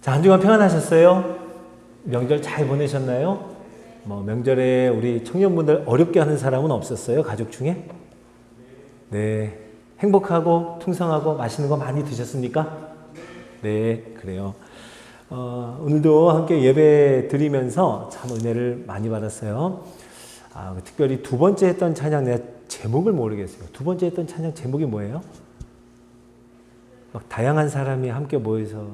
자, 한 주간 평안하셨어요? 명절 잘 보내셨나요? 명절에 우리 청년분들 어렵게 하는 사람은 없었어요? 가족 중에? 네. 행복하고 풍성하고 맛있는 거 많이 드셨습니까? 네, 그래요. 오늘도 함께 예배 드리면서 참 은혜를 많이 받았어요. 특별히 두 번째 했던 찬양, 내가 제목을 모르겠어요. 두 번째 했던 찬양 제목이 뭐예요? 막 다양한 사람이 함께 모여서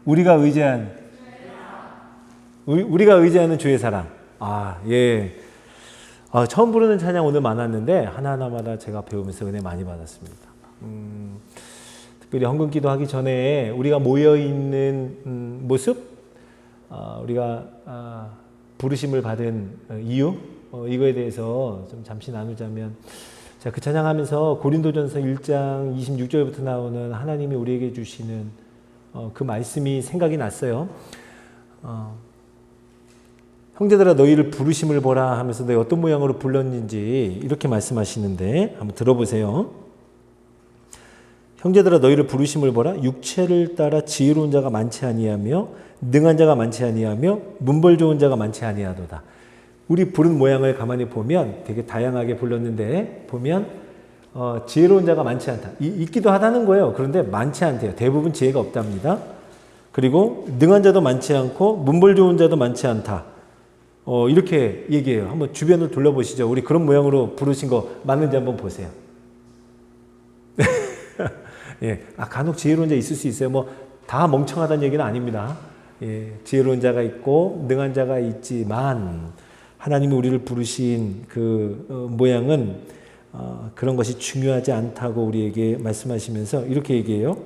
우리가 의지하는 주의 사랑. 예. 처음 부르는 찬양 오늘 많았는데 하나하나마다 제가 배우면서 은혜 많이 받았습니다. 특별히 헌금 기도하기 전에 우리가 모여 있는 모습, 우리가 부르심을 받은 이유, 이거에 대해서 좀 잠시 나누자면, 제가 그 찬양하면서 고린도전서 1장 26절부터 나오는 하나님이 우리에게 주시는 그 말씀이 생각이 났어요. 형제들아 너희를 부르심을 보라 하면서 너희 어떤 모양으로 불렀는지 이렇게 말씀하시는데 한번 들어보세요. 형제들아 너희를 부르심을 보라. 육체를 따라 지혜로운 자가 많지 아니하며 능한 자가 많지 아니하며 문벌 좋은 자가 많지 아니하도다. 우리 부른 모양을 가만히 보면 되게 다양하게 불렀는데 보면 지혜로운 자가 많지 않다. 있기도 하다는 거예요. 그런데 많지 않대요. 대부분 지혜가 없답니다. 그리고 능한 자도 많지 않고 문벌 좋은 자도 많지 않다. 이렇게 얘기해요. 한번 주변을 둘러보시죠. 우리 그런 모양으로 부르신 거 맞는지 한번 보세요. 예, 간혹 지혜로운 자 있을 수 있어요. 다 멍청하다는 얘기는 아닙니다. 예, 지혜로운 자가 있고 능한 자가 있지만 하나님이 우리를 부르신 그 모양은 그런 것이 중요하지 않다고 우리에게 말씀하시면서 이렇게 얘기해요.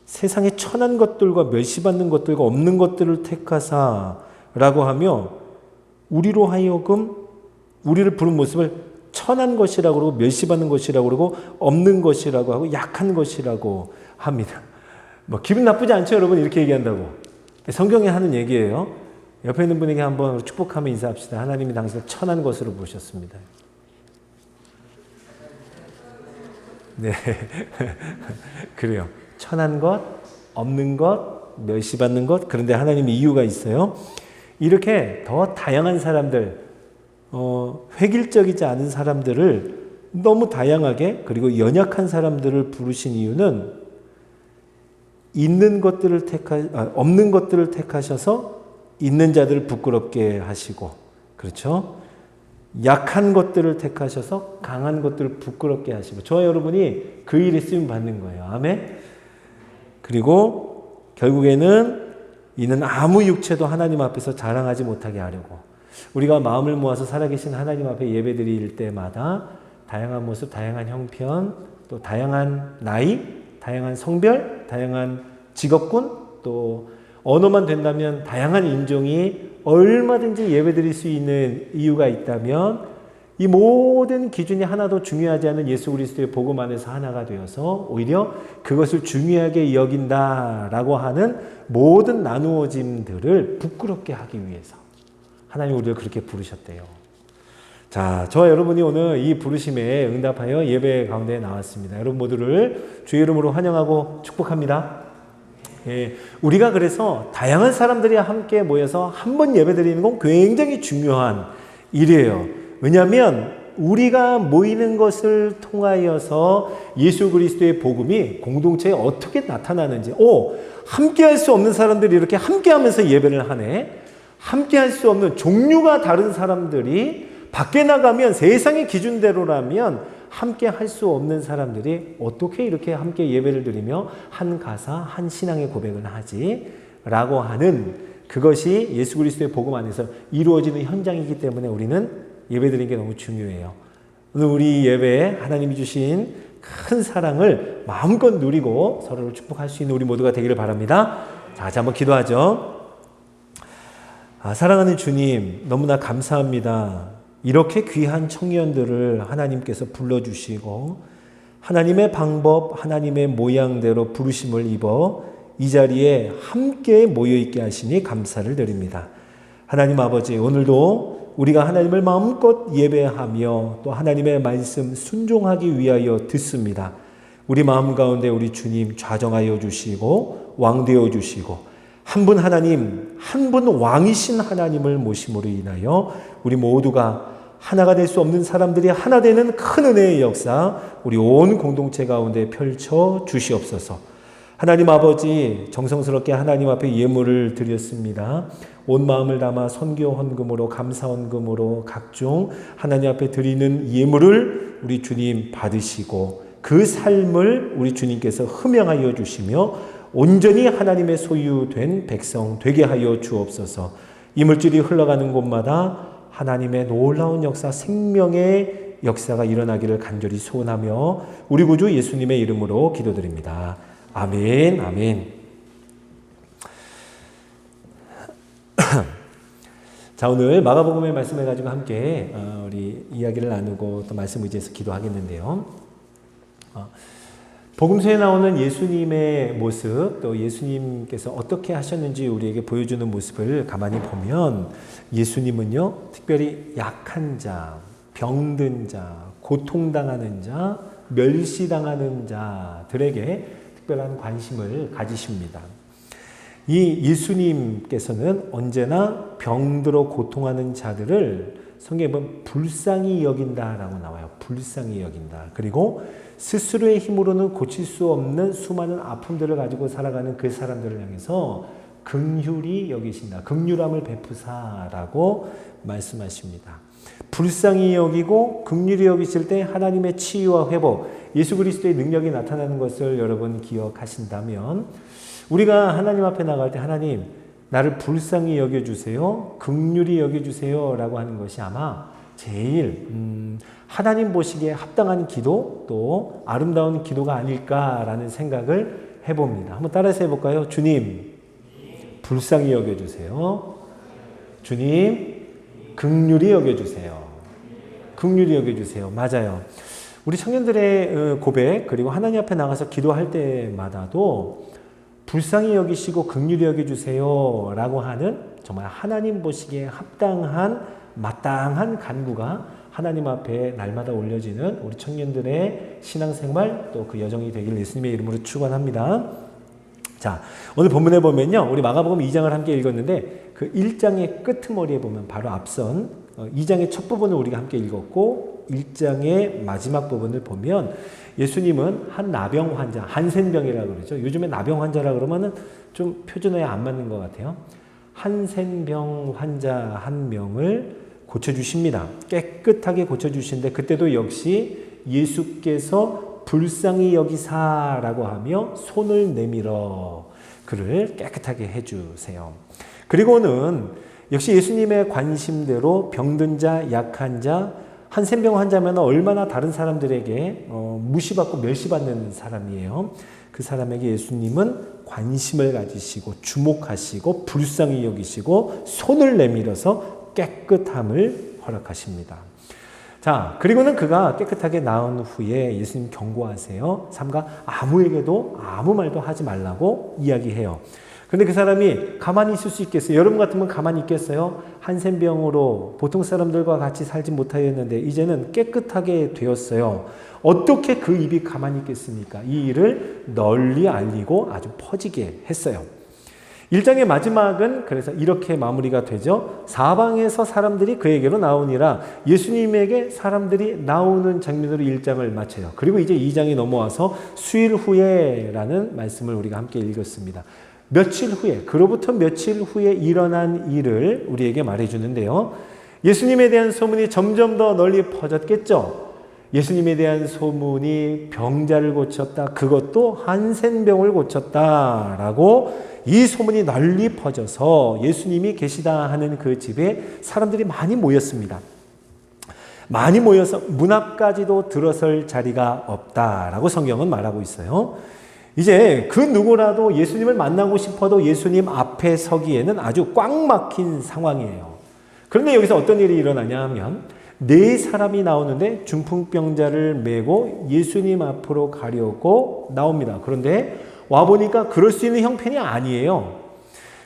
세상에 천한 것들과 멸시받는 것들과 없는 것들을 택하사라고 하며 우리로 하여금 우리를 부른 모습을 천한 것이라고 그러고 멸시받는 것이라고 그러고 없는 것이라고 하고 약한 것이라고 합니다. 기분 나쁘지 않죠, 여러분? 이렇게 얘기한다고. 성경에 하는 얘기예요. 옆에 있는 분에게 한번 축복하며 인사합시다. 하나님이 당신을 천한 것으로 부르셨습니다. 네. 그래요. 천한 것, 없는 것, 멸시받는 것. 그런데 하나님이 이유가 있어요. 이렇게 더 다양한 사람들, 획일적이지 않은 사람들을 너무 다양하게 그리고 연약한 사람들을 부르신 이유는 없는 것들을 택하셔서 있는 자들을 부끄럽게 하시고, 그렇죠? 약한 것들을 택하셔서 강한 것들을 부끄럽게 하시고, 저와 여러분이 그 일에 쓰임 받는 거예요. 아멘. 그리고 결국에는 이는 아무 육체도 하나님 앞에서 자랑하지 못하게 하려고 우리가 마음을 모아서 살아계신 하나님 앞에 예배드릴 때마다 다양한 모습, 다양한 형편, 또 다양한 나이, 다양한 성별, 다양한 직업군, 또 언어만 된다면 다양한 인종이 얼마든지 예배드릴 수 있는 이유가 있다면 이 모든 기준이 하나도 중요하지 않은 예수 그리스도의 복음 안에서 하나가 되어서 오히려 그것을 중요하게 여긴다라고 하는 모든 나누어짐들을 부끄럽게 하기 위해서 하나님이 우리를 그렇게 부르셨대요. 자, 저와 여러분이 오늘 이 부르심에 응답하여 예배 가운데 나왔습니다. 여러분 모두를 주의 이름으로 환영하고 축복합니다. 예, 우리가 그래서 다양한 사람들이 함께 모여서 한 번 예배드리는 건 굉장히 중요한 일이에요. 왜냐하면 우리가 모이는 것을 통하여서 예수 그리스도의 복음이 공동체에 어떻게 나타나는지, 함께 할 수 없는 사람들이 이렇게 함께 하면서 예배를 하네. 함께 할 수 없는 종류가 다른 사람들이 밖에 나가면 세상의 기준대로라면 함께 할 수 없는 사람들이 어떻게 이렇게 함께 예배를 드리며 한 가사, 한 신앙의 고백을 하지? 라고 하는 그것이 예수 그리스도의 복음 안에서 이루어지는 현장이기 때문에 우리는 예배 드리는 게 너무 중요해요. 오늘 우리 예배에 하나님이 주신 큰 사랑을 마음껏 누리고 서로를 축복할 수 있는 우리 모두가 되기를 바랍니다. 자, 같이 한번 기도하죠. 사랑하는 주님, 너무나 감사합니다. 이렇게 귀한 청년들을 하나님께서 불러주시고 하나님의 방법, 하나님의 모양대로 부르심을 입어 이 자리에 함께 모여있게 하시니 감사를 드립니다. 하나님 아버지, 오늘도 우리가 하나님을 마음껏 예배하며 또 하나님의 말씀 순종하기 위하여 듣습니다. 우리 마음 가운데 우리 주님 좌정하여 주시고 왕되어 주시고 한 분 하나님, 한 분 왕이신 하나님을 모심으로 인하여 우리 모두가 하나가 될 수 없는 사람들이 하나 되는 큰 은혜의 역사 우리 온 공동체 가운데 펼쳐 주시옵소서. 하나님 아버지, 정성스럽게 하나님 앞에 예물을 드렸습니다. 온 마음을 담아 선교 헌금으로 감사 헌금으로 각종 하나님 앞에 드리는 예물을 우리 주님 받으시고 그 삶을 우리 주님께서 흠양하여 주시며 온전히 하나님의 소유된 백성 되게 하여 주옵소서. 이물질이 흘러가는 곳마다 하나님의 놀라운 역사, 생명의 역사가 일어나기를 간절히 소원하며 우리 구주 예수님의 이름으로 기도드립니다. 아멘, 아멘. 자, 오늘 마가복음의 말씀을 가지고 함께 우리 이야기를 나누고 또 말씀 의지해서 기도하겠는데요. 복음서에 나오는 예수님의 모습, 또 예수님께서 어떻게 하셨는지 우리에게 보여주는 모습을 가만히 보면 예수님은요, 특별히 약한 자, 병든 자, 고통당하는 자, 멸시당하는 자들에게 특별한 관심을 가지십니다. 이 예수님께서는 언제나 병들어 고통하는 자들을 성경에 보면 불쌍히 여긴다라고 나와요. 불쌍히 여긴다. 그리고 스스로의 힘으로는 고칠 수 없는 수많은 아픔들을 가지고 살아가는 그 사람들을 향해서 긍휼히 여기신다. 긍휼함을 베푸사라고 말씀하십니다. 불쌍히 여기고 긍휼히 여기실 때 하나님의 치유와 회복, 예수 그리스도의 능력이 나타나는 것을 여러분 기억하신다면 우리가 하나님 앞에 나갈 때 하나님 나를 불쌍히 여겨주세요, 긍휼히 여겨주세요 라고 하는 것이 아마 제일 하나님 보시기에 합당한 기도 또 아름다운 기도가 아닐까라는 생각을 해봅니다. 한번 따라서 해볼까요? 주님 불쌍히 여겨주세요. 주님 긍휼히 여겨주세요. 긍휼히 여겨주세요. 맞아요. 우리 청년들의 고백 그리고 하나님 앞에 나가서 기도할 때마다도 불쌍히 여기시고 긍휼히 여겨주세요 라고 하는 정말 하나님 보시기에 합당한 마땅한 간구가 하나님 앞에 날마다 올려지는 우리 청년들의 신앙생활 또 그 여정이 되길 예수님의 이름으로 축원합니다. 자, 오늘 본문에 보면요, 우리 마가복음 2장을 함께 읽었는데 그 1장의 끄트머리에 보면 바로 앞선 2장의 첫 부분을 우리가 함께 읽었고 1장의 마지막 부분을 보면 예수님은 한 나병 환자, 한센병이라고 그러죠. 요즘에 나병 환자라 그러면은 좀 표준어에 안 맞는 것 같아요. 한센병 환자 한 명을 고쳐주십니다. 깨끗하게 고쳐주시는데 그때도 역시 예수께서 불쌍히 여기사라고 하며 손을 내밀어 그를 깨끗하게 해주세요. 그리고는 역시 예수님의 관심대로 병든 자, 약한 자, 한센병 환자면 얼마나 다른 사람들에게 무시받고 멸시받는 사람이에요. 그 사람에게 예수님은 관심을 가지시고 주목하시고 불쌍히 여기시고 손을 내밀어서 깨끗함을 허락하십니다. 자, 그리고는 그가 깨끗하게 나은 후에 예수님 경고하세요. 삼가 아무에게도 아무 말도 하지 말라고 이야기해요. 근데 그 사람이 가만히 있을 수 있겠어요? 여러분 같으면 가만히 있겠어요? 한센병으로 보통 사람들과 같이 살지 못하였는데 이제는 깨끗하게 되었어요. 어떻게 그 입이 가만히 있겠습니까? 이 일을 널리 알리고 아주 퍼지게 했어요. 1장의 마지막은 그래서 이렇게 마무리가 되죠. 사방에서 사람들이 그에게로 나오니라. 예수님에게 사람들이 나오는 장면으로 1장을 마쳐요. 그리고 이제 2장이 넘어와서 수일 후에라는 말씀을 우리가 함께 읽었습니다. 며칠 후에, 그로부터 며칠 후에 일어난 일을 우리에게 말해주는데요. 예수님에 대한 소문이 점점 더 널리 퍼졌겠죠. 예수님에 대한 소문이 병자를 고쳤다. 그것도 한센병을 고쳤다라고 이 소문이 널리 퍼져서 예수님이 계시다 하는 그 집에 사람들이 많이 모였습니다. 많이 모여서 문 앞까지도 들어설 자리가 없다라고 성경은 말하고 있어요. 이제 그 누구라도 예수님을 만나고 싶어도 예수님 앞에 서기에는 아주 꽉 막힌 상황이에요. 그런데 여기서 어떤 일이 일어나냐 하면 4사람이 나오는데 중풍병자를 메고 예수님 앞으로 가려고 나옵니다. 그런데 와보니까 그럴 수 있는 형편이 아니에요.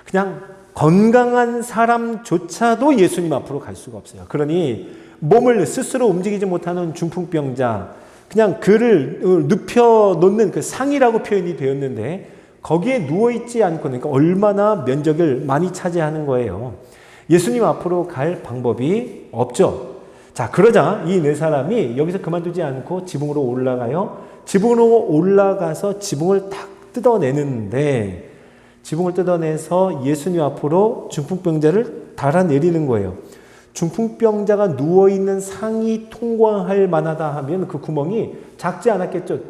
그냥 건강한 사람조차도 예수님 앞으로 갈 수가 없어요. 그러니 몸을 스스로 움직이지 못하는 중풍병자, 그냥 그를 눕혀 놓는 그 상이라고 표현이 되었는데 거기에 누워있지 않고, 그러니까 얼마나 면적을 많이 차지하는 거예요. 예수님 앞으로 갈 방법이 없죠. 자, 그러자 이 네 사람이 여기서 그만두지 않고 지붕으로 올라가요. 지붕으로 올라가서 지붕을 탁 뜯어내는데, 지붕을 뜯어내서 예수님 앞으로 중풍병자를 달아내리는 거예요. 중풍병자가 누워있는 상이 통과할 만하다 하면 그 구멍이 작지 않았겠죠.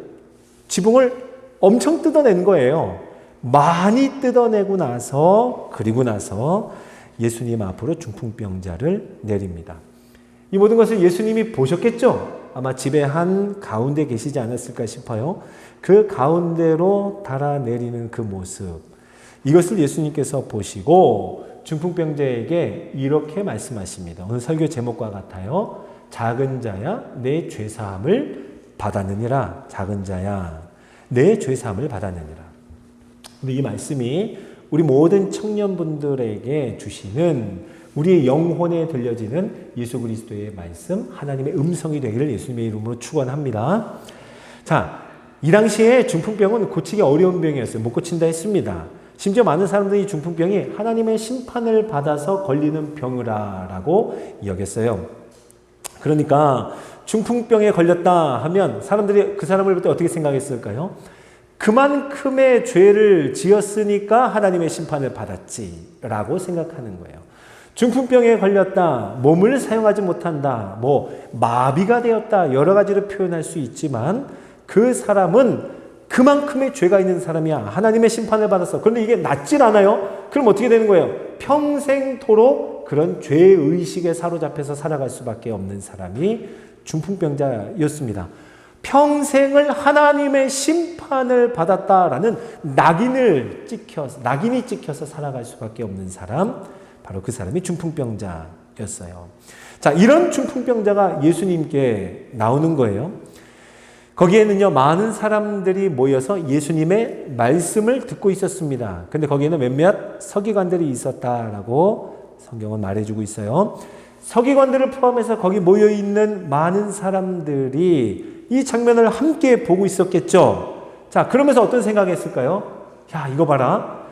지붕을 엄청 뜯어낸 거예요. 많이 뜯어내고 나서, 그리고 나서 예수님 앞으로 중풍병자를 내립니다. 이 모든 것을 예수님이 보셨겠죠? 아마 집에 한 가운데 계시지 않았을까 싶어요. 그 가운데로 달아내리는 그 모습, 이것을 예수님께서 보시고 중풍병자에게 이렇게 말씀하십니다. 오늘 설교 제목과 같아요. 작은 자야 내 죄사함을 받았느니라. 작은 자야 내 죄사함을 받았느니라. 근데 이 말씀이 우리 모든 청년분들에게 주시는, 우리의 영혼에 들려지는 예수 그리스도의 말씀, 하나님의 음성이 되기를 예수님의 이름으로 축원합니다. 자, 이 당시에 중풍병은 고치기 어려운 병이었어요. 못 고친다 했습니다. 심지어 많은 사람들이 중풍병이 하나님의 심판을 받아서 걸리는 병이라고 여겼어요. 그러니까 중풍병에 걸렸다 하면 사람들이 그 사람을 볼 때 어떻게 생각했을까요? 그만큼의 죄를 지었으니까 하나님의 심판을 받았지라고 생각하는 거예요. 중풍병에 걸렸다, 몸을 사용하지 못한다, 마비가 되었다, 여러 가지로 표현할 수 있지만 그 사람은 그만큼의 죄가 있는 사람이야. 하나님의 심판을 받았어. 그런데 이게 낫질 않아요? 그럼 어떻게 되는 거예요? 평생토록 그런 죄의식에 사로잡혀서 살아갈 수밖에 없는 사람이 중풍병자였습니다. 평생을 하나님의 심판을 받았다라는 낙인이 찍혀서 살아갈 수밖에 없는 사람, 바로 그 사람이 중풍병자였어요. 자, 이런 중풍병자가 예수님께 나오는 거예요. 거기에는요, 많은 사람들이 모여서 예수님의 말씀을 듣고 있었습니다. 근데 거기에는 몇몇 서기관들이 있었다라고 성경은 말해주고 있어요. 서기관들을 포함해서 거기 모여있는 많은 사람들이 이 장면을 함께 보고 있었겠죠. 자, 그러면서 어떤 생각했을까요? 야, 이거 봐라.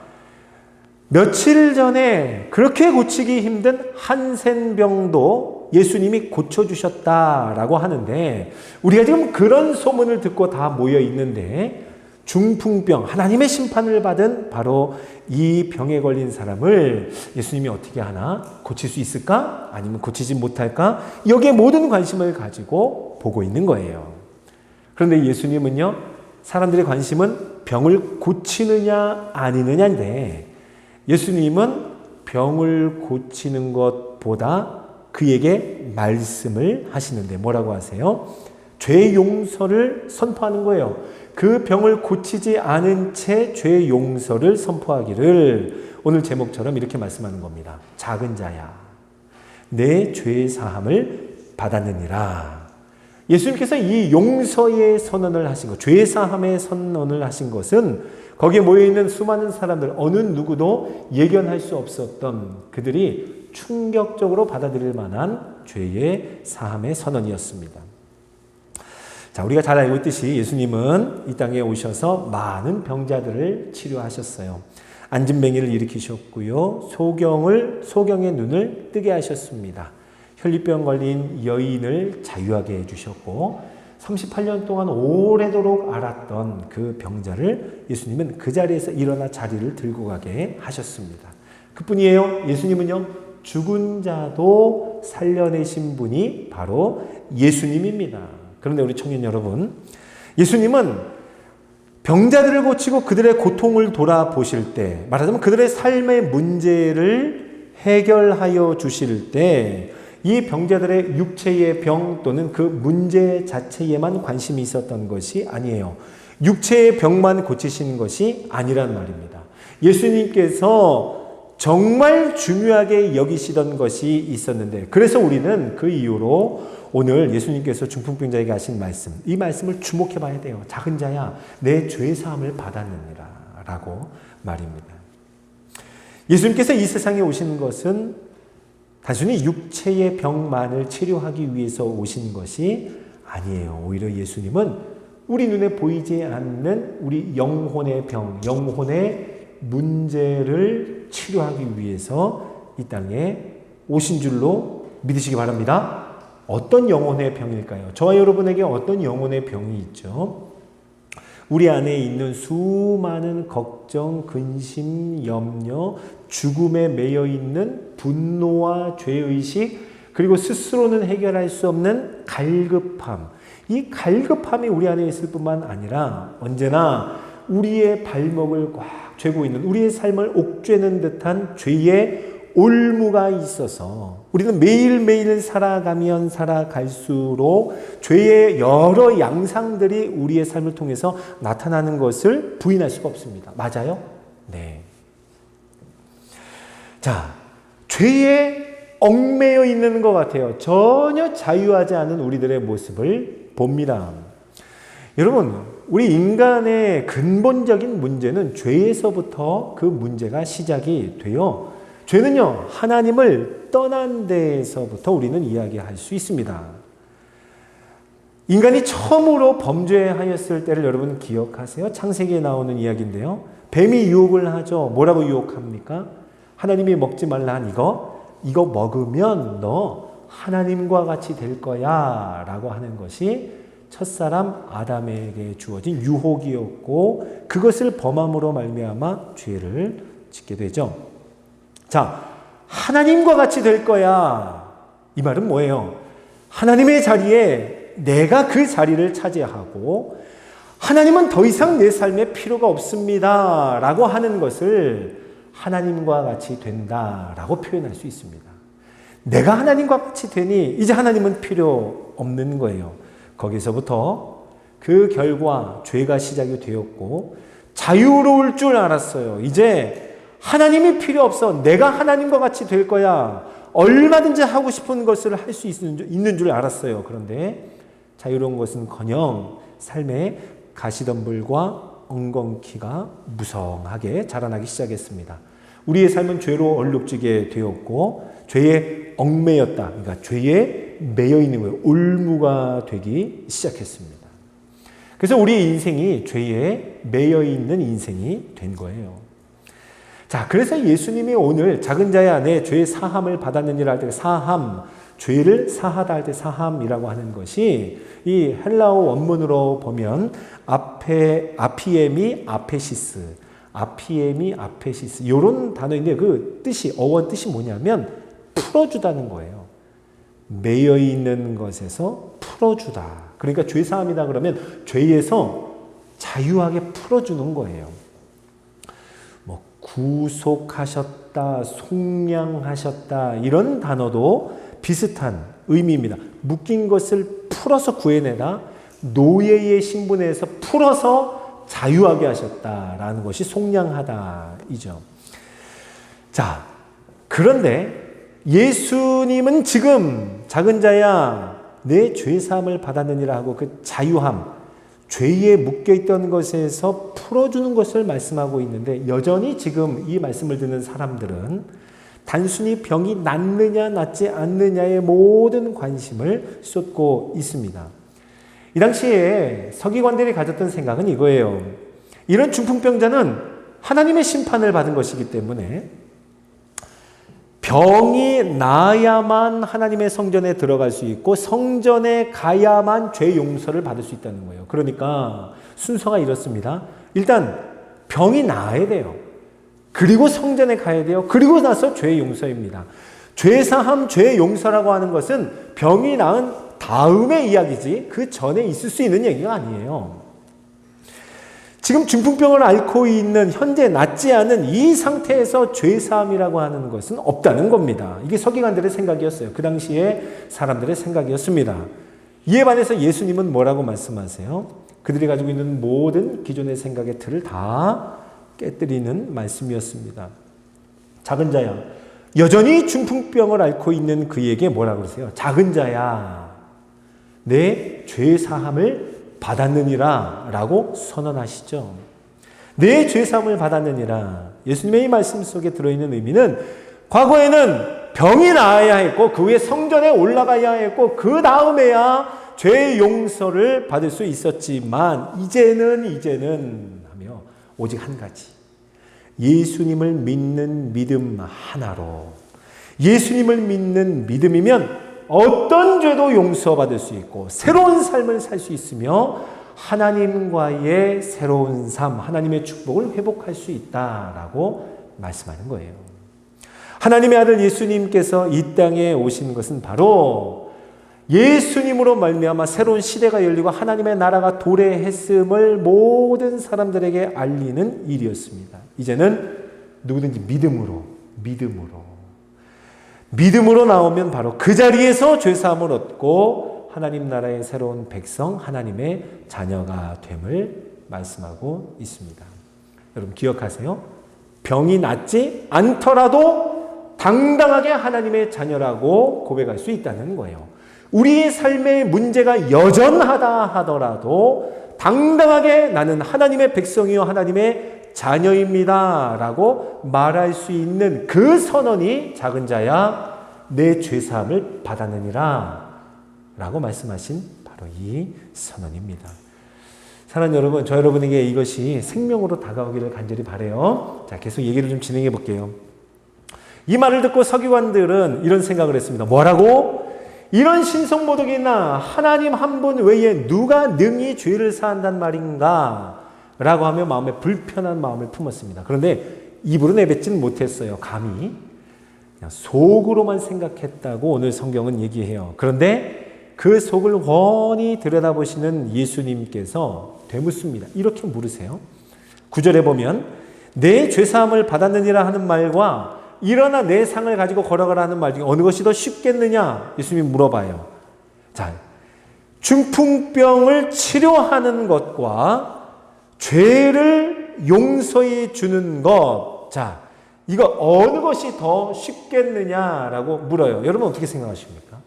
며칠 전에 그렇게 고치기 힘든 한센병도 예수님이 고쳐주셨다라고 하는데, 우리가 지금 그런 소문을 듣고 다 모여 있는데 중풍병, 하나님의 심판을 받은 바로 이 병에 걸린 사람을 예수님이 어떻게 하나? 고칠 수 있을까? 아니면 고치지 못할까? 여기에 모든 관심을 가지고 보고 있는 거예요. 그런데 예수님은요, 사람들의 관심은 병을 고치느냐 아니느냐인데, 예수님은 병을 고치는 것보다 그에게 말씀을 하시는데 뭐라고 하세요? 죄 용서를 선포하는 거예요. 그 병을 고치지 않은 채 죄 용서를 선포하기를 오늘 제목처럼 이렇게 말씀하는 겁니다. 작은 자야, 내 죄 사함을 받았느니라. 예수님께서 이 용서의 선언을 하신 것, 죄 사함의 선언을 하신 것은 거기에 모여있는 수많은 사람들, 어느 누구도 예견할 수 없었던 그들이 충격적으로 받아들일 만한 죄의 사함의 선언이었습니다. 자, 우리가 잘 알고 있듯이 예수님은 이 땅에 오셔서 많은 병자들을 치료하셨어요. 안진뱅이를 일으키셨고요. 소경의 눈을 뜨게 하셨습니다. 혈류병 걸린 여인을 자유하게 해주셨고, 38년 동안 오래도록 앓았던 그 병자를 예수님은 그 자리에서 일어나 자리를 들고 가게 하셨습니다. 그뿐이에요. 예수님은요, 죽은 자도 살려내신 분이 바로 예수님입니다. 그런데 우리 청년 여러분, 예수님은 병자들을 고치고 그들의 고통을 돌아보실 때, 말하자면 그들의 삶의 문제를 해결하여 주실 때 이 병자들의 육체의 병 또는 그 문제 자체에만 관심이 있었던 것이 아니에요. 육체의 병만 고치시는 것이 아니란 말입니다. 예수님께서 정말 중요하게 여기시던 것이 있었는데, 그래서 우리는 그 이유로 오늘 예수님께서 중풍병자에게 하신 말씀, 이 말씀을 주목해 봐야 돼요. 작은 자야, 내 죄사함을 받았느니라 라고 말입니다. 예수님께서 이 세상에 오신 것은 단순히 육체의 병만을 치료하기 위해서 오신 것이 아니에요. 오히려 예수님은 우리 눈에 보이지 않는 우리 영혼의 병, 영혼의 문제를 치료하기 위해서 이 땅에 오신 줄로 믿으시기 바랍니다. 어떤 영혼의 병일까요? 저와 여러분에게 어떤 영혼의 병이 있죠? 우리 안에 있는 수많은 걱정, 근심, 염려, 죽음에 매여 있는 분노와 죄의식, 그리고 스스로는 해결할 수 없는 갈급함. 이 갈급함이 우리 안에 있을 뿐만 아니라 언제나 우리의 발목을 꽉 쥐고 있는, 우리의 삶을 옥죄는 듯한 죄의 올무가 있어서 우리는 매일매일 살아가면 살아갈수록 죄의 여러 양상들이 우리의 삶을 통해서 나타나는 것을 부인할 수가 없습니다. 맞아요? 네. 자, 죄에 얽매여 있는 것 같아요. 전혀 자유하지 않은 우리들의 모습을 봅니다. 여러분, 우리 인간의 근본적인 문제는 죄에서부터 그 문제가 시작이 돼요. 죄는요, 하나님을 떠난 데에서부터 우리는 이야기할 수 있습니다. 인간이 처음으로 범죄하였을 때를 여러분 기억하세요? 창세기에 나오는 이야기인데요. 뱀이 유혹을 하죠. 뭐라고 유혹합니까? 하나님이 먹지 말라 한 이거 먹으면 너 하나님과 같이 될 거야 라고 하는 것이 첫사람 아담에게 주어진 유혹이었고, 그것을 범함으로 말미암아 죄를 짓게 되죠. 자, 하나님과 같이 될 거야. 이 말은 뭐예요? 하나님의 자리에 내가 그 자리를 차지하고 하나님은 더 이상 내 삶에 필요가 없습니다 라고 하는 것을 하나님과 같이 된다라고 표현할 수 있습니다. 내가 하나님과 같이 되니 이제 하나님은 필요 없는 거예요. 거기서부터 그 결과 죄가 시작이 되었고 자유로울 줄 알았어요. 이제 하나님이 필요 없어. 내가 하나님과 같이 될 거야. 얼마든지 하고 싶은 것을 할 수 있는 줄 알았어요. 그런데 자유로운 것은커녕 삶의 가시덤불과 엉겅퀴가 무성하게 자라나기 시작했습니다. 우리의 삶은 죄로 얼룩지게 되었고 죄에 얽매였다. 그러니까 죄에 매여 있는 거예요. 올무가 되기 시작했습니다. 그래서 우리의 인생이 죄에 매여 있는 인생이 된 거예요. 자, 그래서 예수님이 오늘 작은 자의 안에 죄의 사함을 받았느니라 할 때 사함, 죄를 사하다 할 때 사함이라고 하는 것이 이 헬라어 원문으로 보면 아피엠이 아페시스 이런 단어인데 그 뜻이 어원 뜻이 뭐냐면 풀어주다는 거예요. 매여 있는 것에서 풀어주다. 그러니까 죄 사함이다 그러면 죄에서 자유하게 풀어주는 거예요. 뭐 구속하셨다, 속량하셨다 이런 단어도 비슷한 의미입니다. 묶인 것을 풀어서 구해내다, 노예의 신분에서 풀어서 자유하게 하셨다라는 것이 속량하다이죠. 자, 그런데 예수님은 지금 작은 자야 내 죄사함을 받았느니라 하고 그 자유함, 죄에 묶여있던 것에서 풀어주는 것을 말씀하고 있는데 여전히 지금 이 말씀을 듣는 사람들은 단순히 병이 낫느냐 낫지 않느냐에 모든 관심을 쏟고 있습니다. 이 당시에 서기관들이 가졌던 생각은 이거예요. 이런 중풍병자는 하나님의 심판을 받은 것이기 때문에 병이 나야만 하나님의 성전에 들어갈 수 있고 성전에 가야만 죄 용서를 받을 수 있다는 거예요. 그러니까 순서가 이렇습니다. 일단 병이 나아야 돼요. 그리고 성전에 가야 돼요. 그리고 나서 죄 용서입니다. 죄 사함, 죄 용서라고 하는 것은 병이 나은 다음의 이야기지 그 전에 있을 수 있는 얘기가 아니에요. 지금 중풍병을 앓고 있는 현재 낫지 않은 이 상태에서 죄사함이라고 하는 것은 없다는 겁니다. 이게 서기관들의 생각이었어요. 그 당시에 사람들의 생각이었습니다. 이에 반해서 예수님은 뭐라고 말씀하세요? 그들이 가지고 있는 모든 기존의 생각의 틀을 다 깨뜨리는 말씀이었습니다. 작은 자야, 여전히 중풍병을 앓고 있는 그에게 뭐라고 그러세요? 작은 자야, 내 죄사함을 받았느니라 라고 선언하시죠. 내 죄사함을 받았느니라. 예수님의 이 말씀 속에 들어있는 의미는 과거에는 병이 나아야 했고 그 후에 성전에 올라가야 했고 그 다음에야 죄의 용서를 받을 수 있었지만 이제는 하며 오직 한 가지, 예수님을 믿는 믿음 하나로, 예수님을 믿는 믿음이면 어떤 죄도 용서받을 수 있고 새로운 삶을 살 수 있으며 하나님과의 새로운 삶, 하나님의 축복을 회복할 수 있다라고 말씀하는 거예요. 하나님의 아들 예수님께서 이 땅에 오신 것은 바로 예수님으로 말미암아 새로운 시대가 열리고 하나님의 나라가 도래했음을 모든 사람들에게 알리는 일이었습니다. 이제는 누구든지 믿음으로 나오면 바로 그 자리에서 죄사함을 얻고 하나님 나라의 새로운 백성, 하나님의 자녀가 됨을 말씀하고 있습니다. 여러분 기억하세요. 병이 낫지 않더라도 당당하게 하나님의 자녀라고 고백할 수 있다는 거예요. 우리의 삶의 문제가 여전하다 하더라도 당당하게 나는 하나님의 백성이요 하나님의 자녀입니다 라고 말할 수 있는 그 선언이 작은 자야 내 죄사함을 받았느니라 라고 말씀하신 바로 이 선언입니다. 사랑하는 여러분, 저 여러분에게 이것이 생명으로 다가오기를 간절히 바라요. 자, 계속 얘기를 좀 진행해 볼게요. 이 말을 듣고 서기관들은 이런 생각을 했습니다. 뭐라고? 이런 신성모독이나 하나님 한 분 외에 누가 능히 죄를 사한단 말인가? 라고 하며 마음에 불편한 마음을 품었습니다. 그런데 입으로 내뱉지는 못했어요. 감히. 그냥 속으로만 생각했다고 오늘 성경은 얘기해요. 그런데 그 속을 훤히 들여다보시는 예수님께서 되묻습니다. 이렇게 물으세요. 9절에 보면 내 죄사함을 받았느니라 하는 말과 일어나 내 상을 가지고 걸어가라 하는 말 중에 어느 것이 더 쉽겠느냐? 예수님이 물어봐요. 자, 중풍병을 치료하는 것과 죄를 용서해 주는 것. 자, 이거 어느 것이 더 쉽겠느냐라고 물어요. 여러분 어떻게 생각하십니까?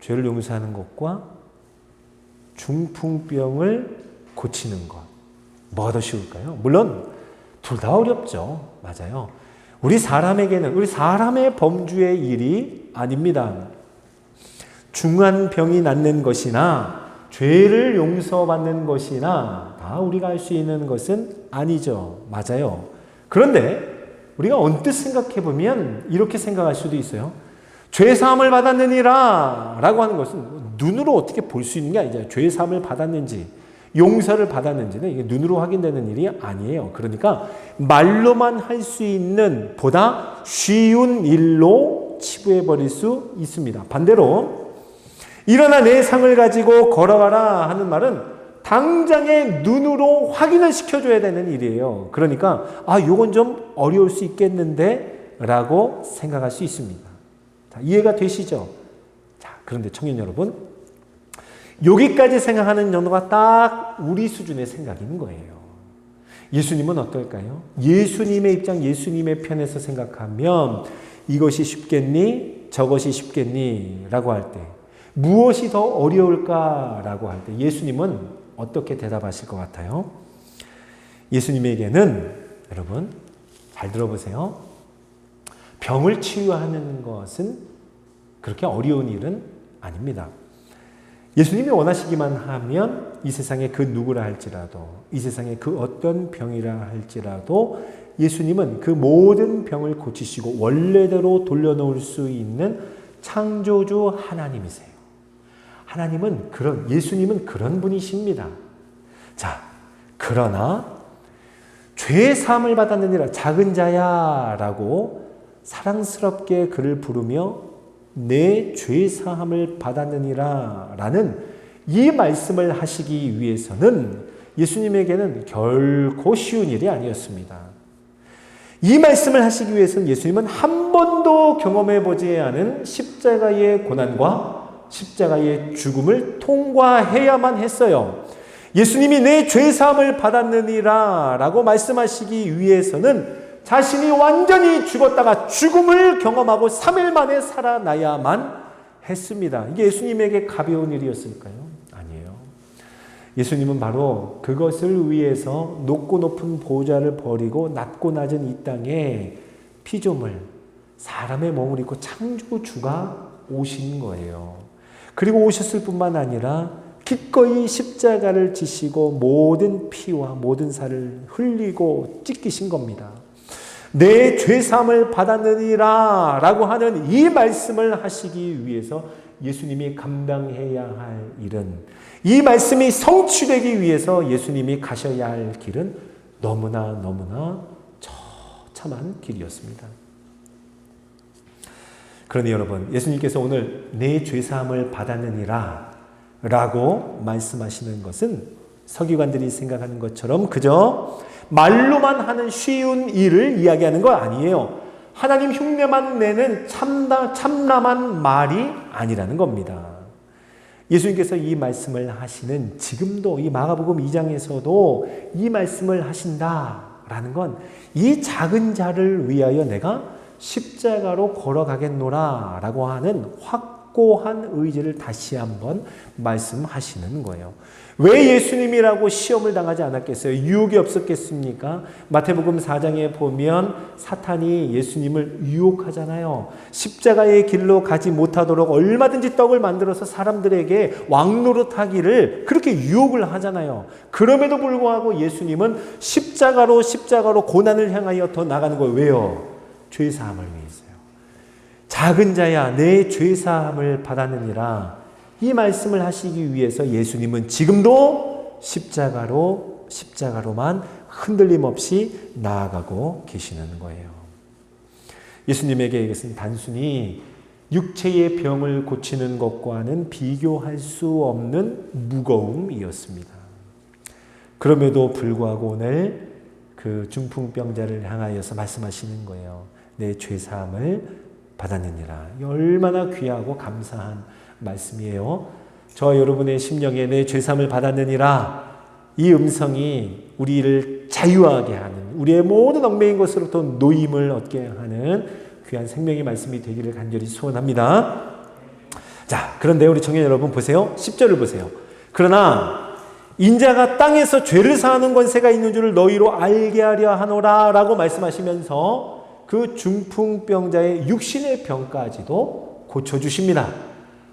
죄를 용서하는 것과 중풍병을 고치는 것. 뭐가 더 쉬울까요? 물론 둘 다 어렵죠. 맞아요. 우리 사람의 범주의 일이 아닙니다. 중한 병이 낫는 것이나 죄를 용서받는 것이나 다 우리가 할 수 있는 것은 아니죠. 맞아요. 그런데 우리가 언뜻 생각해 보면 이렇게 생각할 수도 있어요. 죄사함을 받았느니라 라고 하는 것은 눈으로 어떻게 볼 수 있는 게 아니잖아요. 죄사함을 받았는지 용서를 받았는지는 이게 눈으로 확인되는 일이 아니에요. 그러니까 말로만 할 수 있는 보다 쉬운 일로 치부해 버릴 수 있습니다. 반대로 일어나 내 상을 가지고 걸어가라 하는 말은 당장에 눈으로 확인을 시켜줘야 되는 일이에요. 그러니까 요건 좀 어려울 수 있겠는데 라고 생각할 수 있습니다. 자, 이해가 되시죠? 자, 그런데 청년 여러분, 여기까지 생각하는 정도가 딱 우리 수준의 생각인 거예요. 예수님은 어떨까요? 예수님의 입장, 예수님의 편에서 생각하면 이것이 쉽겠니? 저것이 쉽겠니? 라고 할 때 무엇이 더 어려울까? 라고 할 때 예수님은 어떻게 대답하실 것 같아요? 예수님에게는 여러분 잘 들어보세요. 병을 치유하는 것은 그렇게 어려운 일은 아닙니다. 예수님이 원하시기만 하면 이 세상에 그 누구라 할지라도, 이 세상에 그 어떤 병이라 할지라도 예수님은 그 모든 병을 고치시고 원래대로 돌려놓을 수 있는 창조주 하나님이세요. 예수님은 그런 분이십니다. 자, 그러나 죄 사함을 받았느니라 작은 자야 라고 사랑스럽게 그를 부르며 내 죄 사함을 받았느니라 라는 이 말씀을 하시기 위해서는 예수님에게는 결코 쉬운 일이 아니었습니다. 이 말씀을 하시기 위해서는 예수님은 한 번도 경험해 보지 않은 십자가의 고난과 십자가의 죽음을 통과해야만 했어요. 예수님이 내 죄 사함을 받았느니라 라고 말씀하시기 위해서는 자신이 완전히 죽었다가 죽음을 경험하고 3일 만에 살아나야만 했습니다. 이게 예수님에게 가벼운 일이었을까요? 아니에요. 예수님은 바로 그것을 위해서 높고 높은 보좌를 버리고 낮고 낮은 이 땅에 피조물, 사람의 몸을 입고 창조주가 오신 거예요. 그리고 오셨을 뿐만 아니라 기꺼이 십자가를 지시고 모든 피와 모든 살을 흘리고 찢기신 겁니다. 내 죄사함을 받았느니라 라고 하는 이 말씀을 하시기 위해서 예수님이 감당해야 할 일은, 이 말씀이 성취되기 위해서 예수님이 가셔야 할 길은 너무나 처참한 길이었습니다. 그러니 여러분, 예수님께서 오늘 내 죄사함을 받았느니라 라고 말씀하시는 것은 서기관들이 생각하는 것처럼 그저 말로만 하는 쉬운 일을 이야기하는 거 아니에요. 하나님 흉내만 내는 참남한 말이 아니라는 겁니다. 예수님께서 이 말씀을 하시는 지금도 이 마가복음 2장에서도 이 말씀을 하신다라는 건 이 작은 자를 위하여 내가 십자가로 걸어가겠노라 라고 하는 확고한 의지를 다시 한번 말씀하시는 거예요. 왜 예수님이라고 시험을 당하지 않았겠어요? 유혹이 없었겠습니까? 마태복음 4장에 보면 사탄이 예수님을 유혹하잖아요. 십자가의 길로 가지 못하도록 얼마든지 떡을 만들어서 사람들에게 왕노릇하기를 그렇게 유혹을 하잖아요. 그럼에도 불구하고 예수님은 십자가로 고난을 향하여 더 나가는 거예요. 왜요? 죄사함을 위해서요. 작은 자야 내 죄사함을 받았느니라, 이 말씀을 하시기 위해서 예수님은 지금도 십자가로만 흔들림 없이 나아가고 계시는 거예요. 예수님에게 이것은 단순히 육체의 병을 고치는 것과는 비교할 수 없는 무거움이었습니다. 그럼에도 불구하고 오늘 그 중풍병자를 향하여서 말씀하시는 거예요. 내 죄사함을 받았느니라. 얼마나 귀하고 감사한 말씀이에요. 저와 여러분의 심령에 내 죄사함을 받았느니라, 이 음성이 우리를 자유하게 하는, 우리의 모든 얽매인 것으로부터 노임을 얻게 하는 귀한 생명의 말씀이 되기를 간절히 소원합니다. 자, 그런데 우리 청년 여러분 보세요. 10절을 보세요. 그러나 인자가 땅에서 죄를 사하는 권세가 있는 줄을 너희로 알게 하려 하노라 라고 말씀하시면서 그 중풍병자의 육신의 병까지도 고쳐주십니다.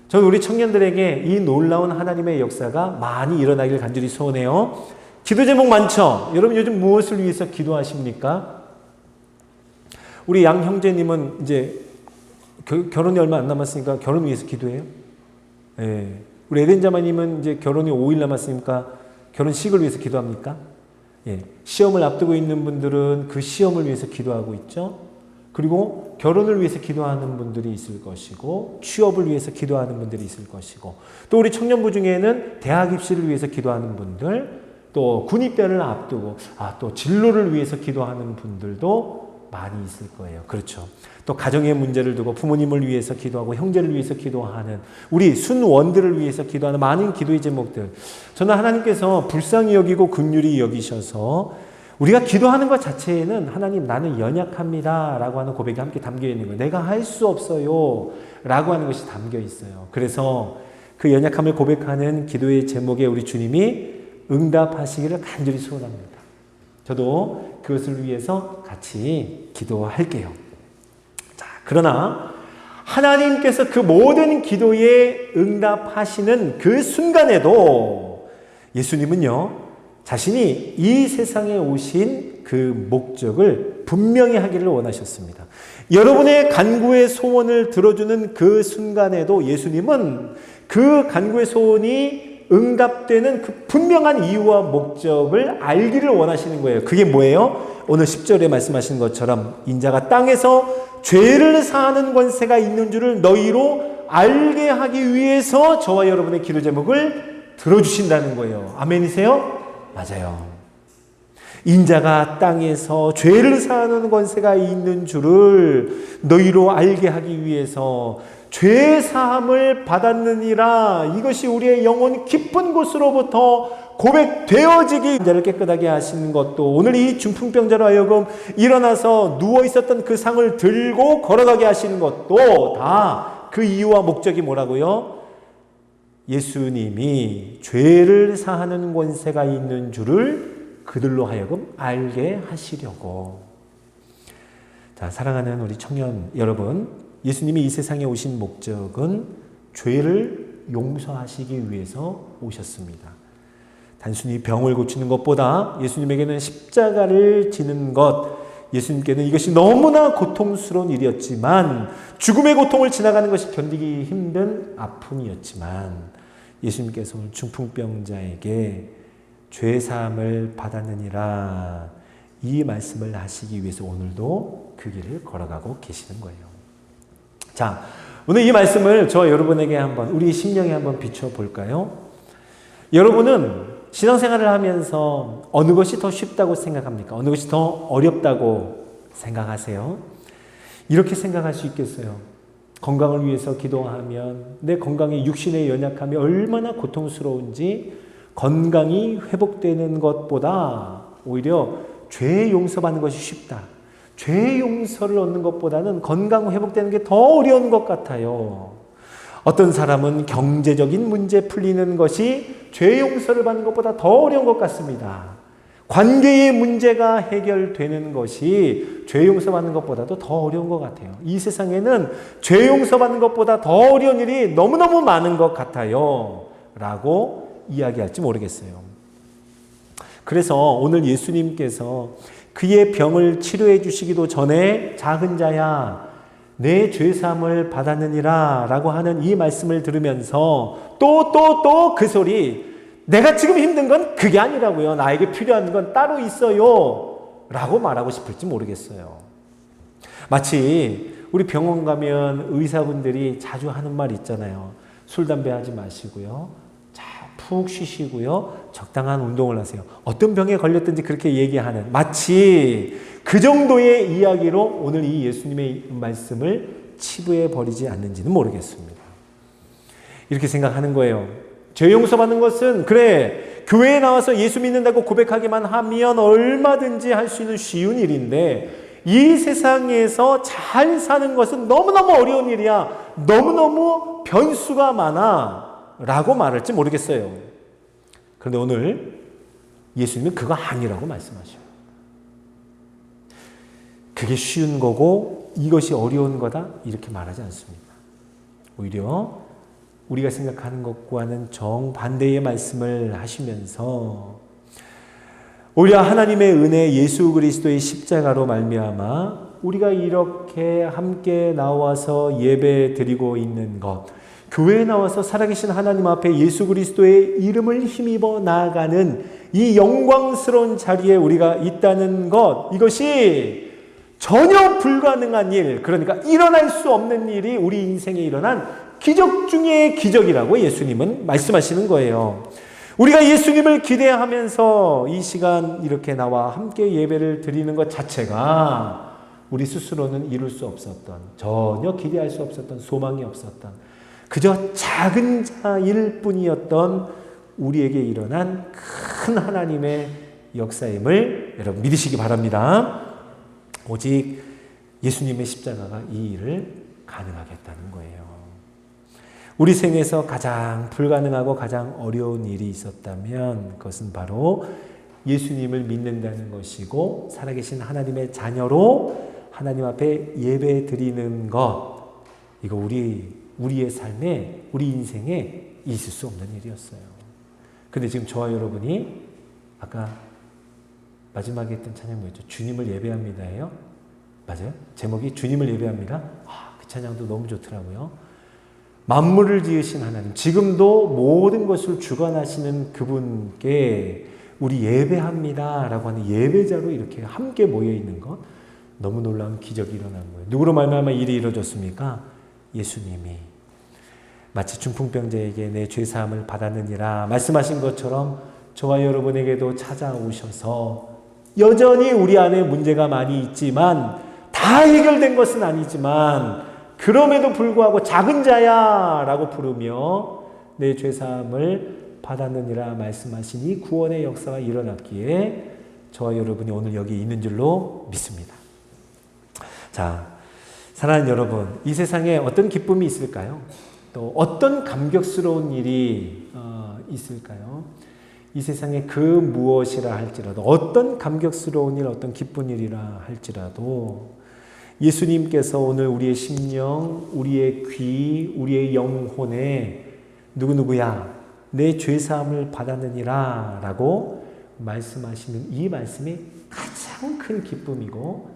저는 우리 청년들에게 이 놀라운 하나님의 역사가 많이 일어나기를 간절히 소원해요. 기도 제목 많죠? 여러분 요즘 무엇을 위해서 기도하십니까? 우리 양 형제님은 이제 결혼이 얼마 안 남았으니까 결혼 위해서 기도해요? 예. 우리 에덴 자매님은 이제 결혼이 5일 남았으니까 결혼식을 위해서 기도합니까? 예. 시험을 앞두고 있는 분들은 그 시험을 위해서 기도하고 있죠? 그리고 결혼을 위해서 기도하는 분들이 있을 것이고, 취업을 위해서 기도하는 분들이 있을 것이고, 또 우리 청년부 중에는 대학 입시를 위해서 기도하는 분들, 또 군입대를 앞두고 또 진로를 위해서 기도하는 분들도 많이 있을 거예요. 그렇죠. 또 가정의 문제를 두고 부모님을 위해서 기도하고 형제를 위해서 기도하는 우리 순원들을 위해서 기도하는 많은 기도의 제목들, 저는 하나님께서 불쌍히 여기고 긍휼히 여기셔서 우리가 기도하는 것 자체에는 하나님 나는 연약합니다 라고 하는 고백이 함께 담겨 있는 거예요. 내가 할 수 없어요 라고 하는 것이 담겨 있어요. 그래서 그 연약함을 고백하는 기도의 제목에 우리 주님이 응답하시기를 간절히 소원합니다. 저도 그것을 위해서 같이 기도할게요. 자, 그러나 하나님께서 그 모든 기도에 응답하시는 그 순간에도 예수님은요, 자신이 이 세상에 오신 그 목적을 분명히 하기를 원하셨습니다. 여러분의 간구의 소원을 들어주는 그 순간에도 예수님은 그 간구의 소원이 응답되는 그 분명한 이유와 목적을 알기를 원하시는 거예요. 그게 뭐예요? 오늘 10절에 말씀하신 것처럼 인자가 땅에서 죄를 사하는 권세가 있는 줄을 너희로 알게 하기 위해서 저와 여러분의 기도 제목을 들어주신다는 거예요. 아멘이세요? 맞아요. 인자가 땅에서 죄를 사하는 권세가 있는 줄을 너희로 알게 하기 위해서 죄 사함을 받았느니라, 이것이 우리의 영혼 깊은 곳으로부터 고백되어지기, 인자를 깨끗하게 하시는 것도, 오늘 이 중풍병자로 하여금 일어나서 누워있었던 그 상을 들고 걸어가게 하시는 것도 다 그 이유와 목적이 뭐라고요? 예수님이 죄를 사하는 권세가 있는 줄을 그들로 하여금 알게 하시려고. 자, 사랑하는 우리 청년 여러분, 예수님이 이 세상에 오신 목적은 죄를 용서하시기 위해서 오셨습니다. 단순히 병을 고치는 것보다 예수님에게는 십자가를 지는 것, 예수님께는 이것이 너무나 고통스러운 일이었지만, 죽음의 고통을 지나가는 것이 견디기 힘든 아픔이었지만, 예수님께서 오늘 중풍병자에게 죄사함을 받았느니라 이 말씀을 하시기 위해서 오늘도 그 길을 걸어가고 계시는 거예요. 자, 오늘 이 말씀을 저 여러분에게 한번, 우리 심령에 한번 비춰볼까요? 여러분은 신앙생활을 하면서 어느 것이 더 쉽다고 생각합니까? 어느 것이 더 어렵다고 생각하세요? 이렇게 생각할 수 있겠어요. 건강을 위해서 기도하면 내 건강이 육신의 연약함이 얼마나 고통스러운지 건강이 회복되는 것보다 오히려 죄 용서받는 것이 쉽다. 죄 용서를 얻는 것보다는 건강 회복되는 게 더 어려운 것 같아요. 어떤 사람은 경제적인 문제 풀리는 것이 죄 용서를 받는 것보다 더 어려운 것 같습니다. 관계의 문제가 해결되는 것이 죄 용서받는 것보다도 더 어려운 것 같아요. 이 세상에는 죄 용서받는 것보다 더 어려운 일이 너무너무 많은 것 같아요. 라고 이야기할지 모르겠어요. 그래서 오늘 예수님께서 그의 병을 치료해 주시기도 전에 작은 자야 내 죄사함을 받았느니라 라고 하는 이 말씀을 들으면서 또 그 소리, 내가 지금 힘든 건 그게 아니라고요. 나에게 필요한 건 따로 있어요. 라고 말하고 싶을지 모르겠어요. 마치 우리 병원 가면 의사분들이 자주 하는 말 있잖아요. 술, 담배 하지 마시고요. 푹 쉬시고요. 적당한 운동을 하세요. 어떤 병에 걸렸든지 그렇게 얘기하는, 마치 그 정도의 이야기로 오늘 이 예수님의 말씀을 치부해 버리지 않는지는 모르겠습니다. 이렇게 생각하는 거예요. 죄 용서받는 것은 그래 교회에 나와서 예수 믿는다고 고백하기만 하면 얼마든지 할 수 있는 쉬운 일인데, 이 세상에서 잘 사는 것은 너무너무 어려운 일이야. 너무너무 변수가 많아. 라고 말할지 모르겠어요. 그런데 오늘 예수님은 그거 아니라고 말씀하셔요. 그게 쉬운 거고 이것이 어려운 거다 이렇게 말하지 않습니다. 오히려 우리가 생각하는 것과는 정반대의 말씀을 하시면서 오히려 하나님의 은혜 예수 그리스도의 십자가로 말미암아 우리가 이렇게 함께 나와서 예배 드리고 있는 것, 교회에 나와서 살아계신 하나님 앞에 예수 그리스도의 이름을 힘입어 나아가는 이 영광스러운 자리에 우리가 있다는 것, 이것이 전혀 불가능한 일, 그러니까 일어날 수 없는 일이 우리 인생에 일어난 기적 중의 기적이라고 예수님은 말씀하시는 거예요. 우리가 예수님을 기대하면서 이 시간 이렇게 나와 함께 예배를 드리는 것 자체가 우리 스스로는 이룰 수 없었던, 전혀 기대할 수 없었던, 소망이 없었던 그저 작은 자일 뿐이었던 우리에게 일어난 큰 하나님의 역사임을 여러분 믿으시기 바랍니다. 오직 예수님의 십자가가 이 일을 가능하게 했다는 거예요. 우리 생에서 가장 불가능하고 가장 어려운 일이 있었다면 그것은 바로 예수님을 믿는다는 것이고 살아계신 하나님의 자녀로 하나님 앞에 예배 드리는 것, 이거 우리의 삶에, 우리 인생에 있을 수 없는 일이었어요. 근데 지금 저와 여러분이 아까 마지막에 했던 찬양 뭐였죠? 주님을 예배합니다예요. 맞아요? 제목이 주님을 예배합니다. 그 찬양도 너무 좋더라고요. 만물을 지으신 하나님, 지금도 모든 것을 주관하시는 그분께 우리 예배합니다 라고 하는 예배자로 이렇게 함께 모여있는 것, 너무 놀라운 기적이 일어난 거예요. 누구로 말미암아 일이 이루어졌습니까? 예수님이 마치 중풍병자에게 내 죄사함을 받았느니라 말씀하신 것처럼 저와 여러분에게도 찾아오셔서 여전히 우리 안에 문제가 많이 있지만 다 해결된 것은 아니지만 그럼에도 불구하고 작은 자야 라고 부르며 내 죄사함을 받았느니라 말씀하신 이 구원의 역사가 일어났기에 저와 여러분이 오늘 여기 있는 줄로 믿습니다. 자, 사랑하는 여러분, 이 세상에 어떤 기쁨이 있을까요? 또 어떤 감격스러운 일이 있을까요? 이 세상에 그 무엇이라 할지라도 어떤 감격스러운 일, 어떤 기쁜 일이라 할지라도 예수님께서 오늘 우리의 심령, 우리의 귀, 우리의 영혼에 누구누구야 내 죄사함을 받았느니라 라고 말씀하시는 이 말씀이 가장 큰 기쁨이고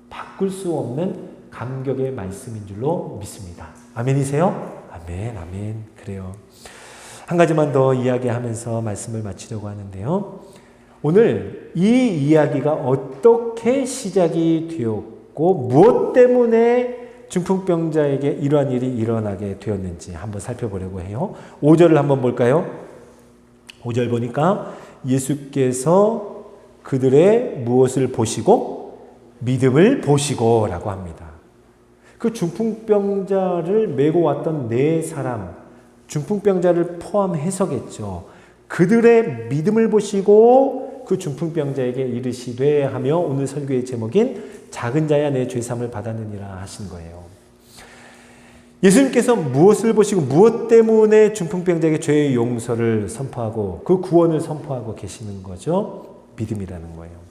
바꿀 수 없는 감격의 말씀인 줄로 믿습니다. 아멘이세요? 아멘, 아멘. 그래요. 한 가지만 더 이야기하면서 말씀을 마치려고 하는데요. 오늘 이 이야기가 어떻게 시작이 되었고 무엇 때문에 중풍병자에게 이러한 일이 일어나게 되었는지 한번 살펴보려고 해요. 5절을 한번 볼까요? 5절 보니까 예수께서 그들의 무엇을 보시고 믿음을 보시고 라고 합니다. 그 중풍병자를 메고 왔던 네 사람, 중풍병자를 포함해서겠죠. 그들의 믿음을 보시고 그 중풍병자에게 이르시되 하며 오늘 설교의 제목인 작은 자야 내 죄사함을 받았느니라 하신 거예요. 예수님께서 무엇을 보시고 무엇 때문에 중풍병자에게 죄의 용서를 선포하고 그 구원을 선포하고 계시는 거죠? 믿음이라는 거예요.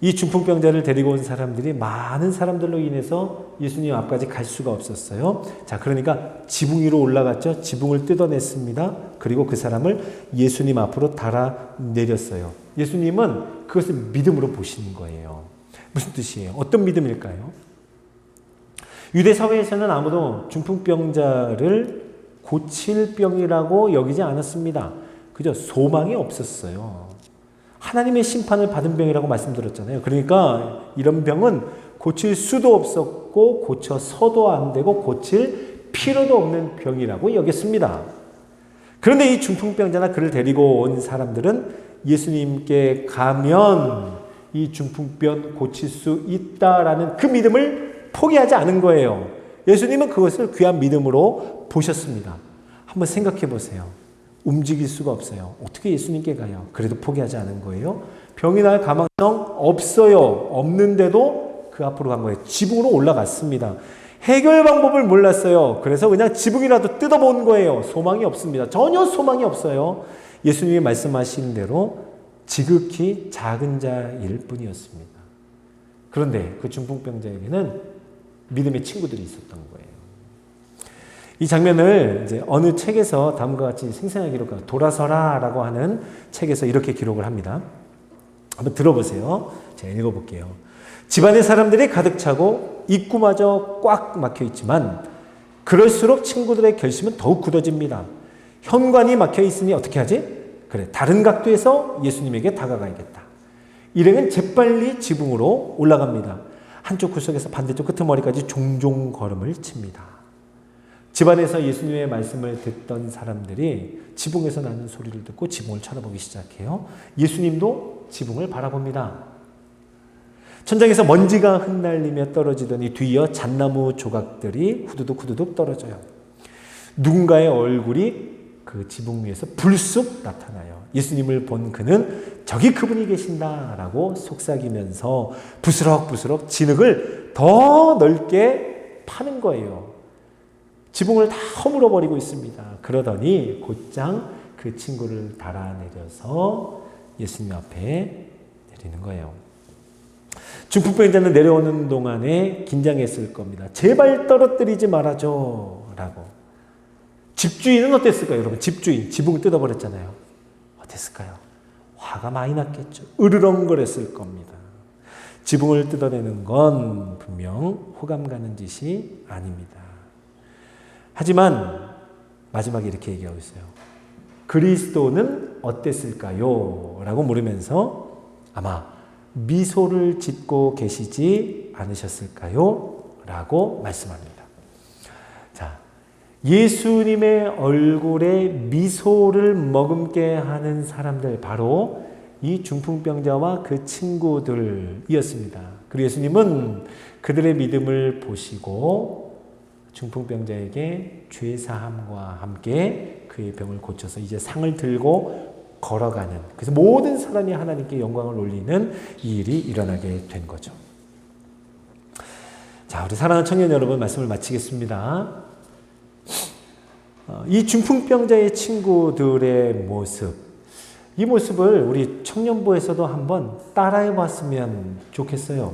이 중풍병자를 데리고 온 사람들이 많은 사람들로 인해서 예수님 앞까지 갈 수가 없었어요. 자, 그러니까 지붕 위로 올라갔죠. 지붕을 뜯어냈습니다. 그리고 그 사람을 예수님 앞으로 달아내렸어요. 예수님은 그것을 믿음으로 보시는 거예요. 무슨 뜻이에요? 어떤 믿음일까요? 유대 사회에서는 아무도 중풍병자를 고칠 병이라고 여기지 않았습니다. 그저 소망이 없었어요. 하나님의 심판을 받은 병이라고 말씀드렸잖아요. 그러니까 이런 병은 고칠 수도 없었고 고쳐서도 안 되고 고칠 필요도 없는 병이라고 여겼습니다. 그런데 이 중풍병자나 그를 데리고 온 사람들은 예수님께 가면 이 중풍병 고칠 수 있다라는 그 믿음을 포기하지 않은 거예요. 예수님은 그것을 귀한 믿음으로 보셨습니다. 한번 생각해 보세요. 움직일 수가 없어요. 어떻게 예수님께 가요? 그래도 포기하지 않은 거예요. 병이 날 가망성 없어요. 없는데도 그 앞으로 간 거예요. 지붕으로 올라갔습니다. 해결 방법을 몰랐어요. 그래서 그냥 지붕이라도 뜯어본 거예요. 소망이 없습니다. 전혀 소망이 없어요. 예수님이 말씀하신 대로 지극히 작은 자일 뿐이었습니다. 그런데 그 중풍병자에게는 믿음의 친구들이 있었던 거예요. 이 장면을 이제 어느 책에서 다음과 같이 생생하게 기록하고 돌아서라 라고 하는 책에서 이렇게 기록을 합니다. 한번 들어보세요. 제가 읽어볼게요. 집안의 사람들이 가득 차고 입구마저 꽉 막혀 있지만 그럴수록 친구들의 결심은 더욱 굳어집니다. 현관이 막혀 있으니 어떻게 하지? 그래, 다른 각도에서 예수님에게 다가가야겠다. 일행은 재빨리 지붕으로 올라갑니다. 한쪽 구석에서 반대쪽 끄트머리까지 종종 걸음을 칩니다. 집안에서 예수님의 말씀을 듣던 사람들이 지붕에서 나는 소리를 듣고 지붕을 쳐다보기 시작해요. 예수님도 지붕을 바라봅니다. 천장에서 먼지가 흩날리며 떨어지더니 뒤이어 잣나무 조각들이 후두둑 후두둑 떨어져요. 누군가의 얼굴이 그 지붕 위에서 불쑥 나타나요. 예수님을 본 그는 저기 그분이 계신다라고 속삭이면서 부스럭부스럭 진흙을 더 넓게 파는 거예요. 지붕을 다 허물어버리고 있습니다. 그러더니 곧장 그 친구를 달아내려서 예수님 앞에 내리는 거예요. 중풍병자는 내려오는 동안에 긴장했을 겁니다. 제발 떨어뜨리지 말아줘 라고. 집주인은 어땠을까요? 여러분, 집주인 지붕을 뜯어버렸잖아요. 어땠을까요? 화가 많이 났겠죠. 으르렁거렸을 겁니다. 지붕을 뜯어내는 건 분명 호감 가는 짓이 아닙니다. 하지만 마지막에 이렇게 얘기하고 있어요. 그리스도는 어땠을까요? 라고 물으면서 아마 미소를 짓고 계시지 않으셨을까요? 라고 말씀합니다. 자, 예수님의 얼굴에 미소를 머금게 하는 사람들, 바로 이 중풍병자와 그 친구들이었습니다. 그리고 예수님은 그들의 믿음을 보시고 중풍병자에게 죄사함과 함께 그의 병을 고쳐서 이제 상을 들고 걸어가는, 그래서 모든 사람이 하나님께 영광을 올리는 이 일이 일어나게 된 거죠. 자, 우리 사랑하는 청년 여러분, 말씀을 마치겠습니다. 이 중풍병자의 친구들의 모습, 이 모습을 우리 청년부에서도 한번 따라해 봤으면 좋겠어요.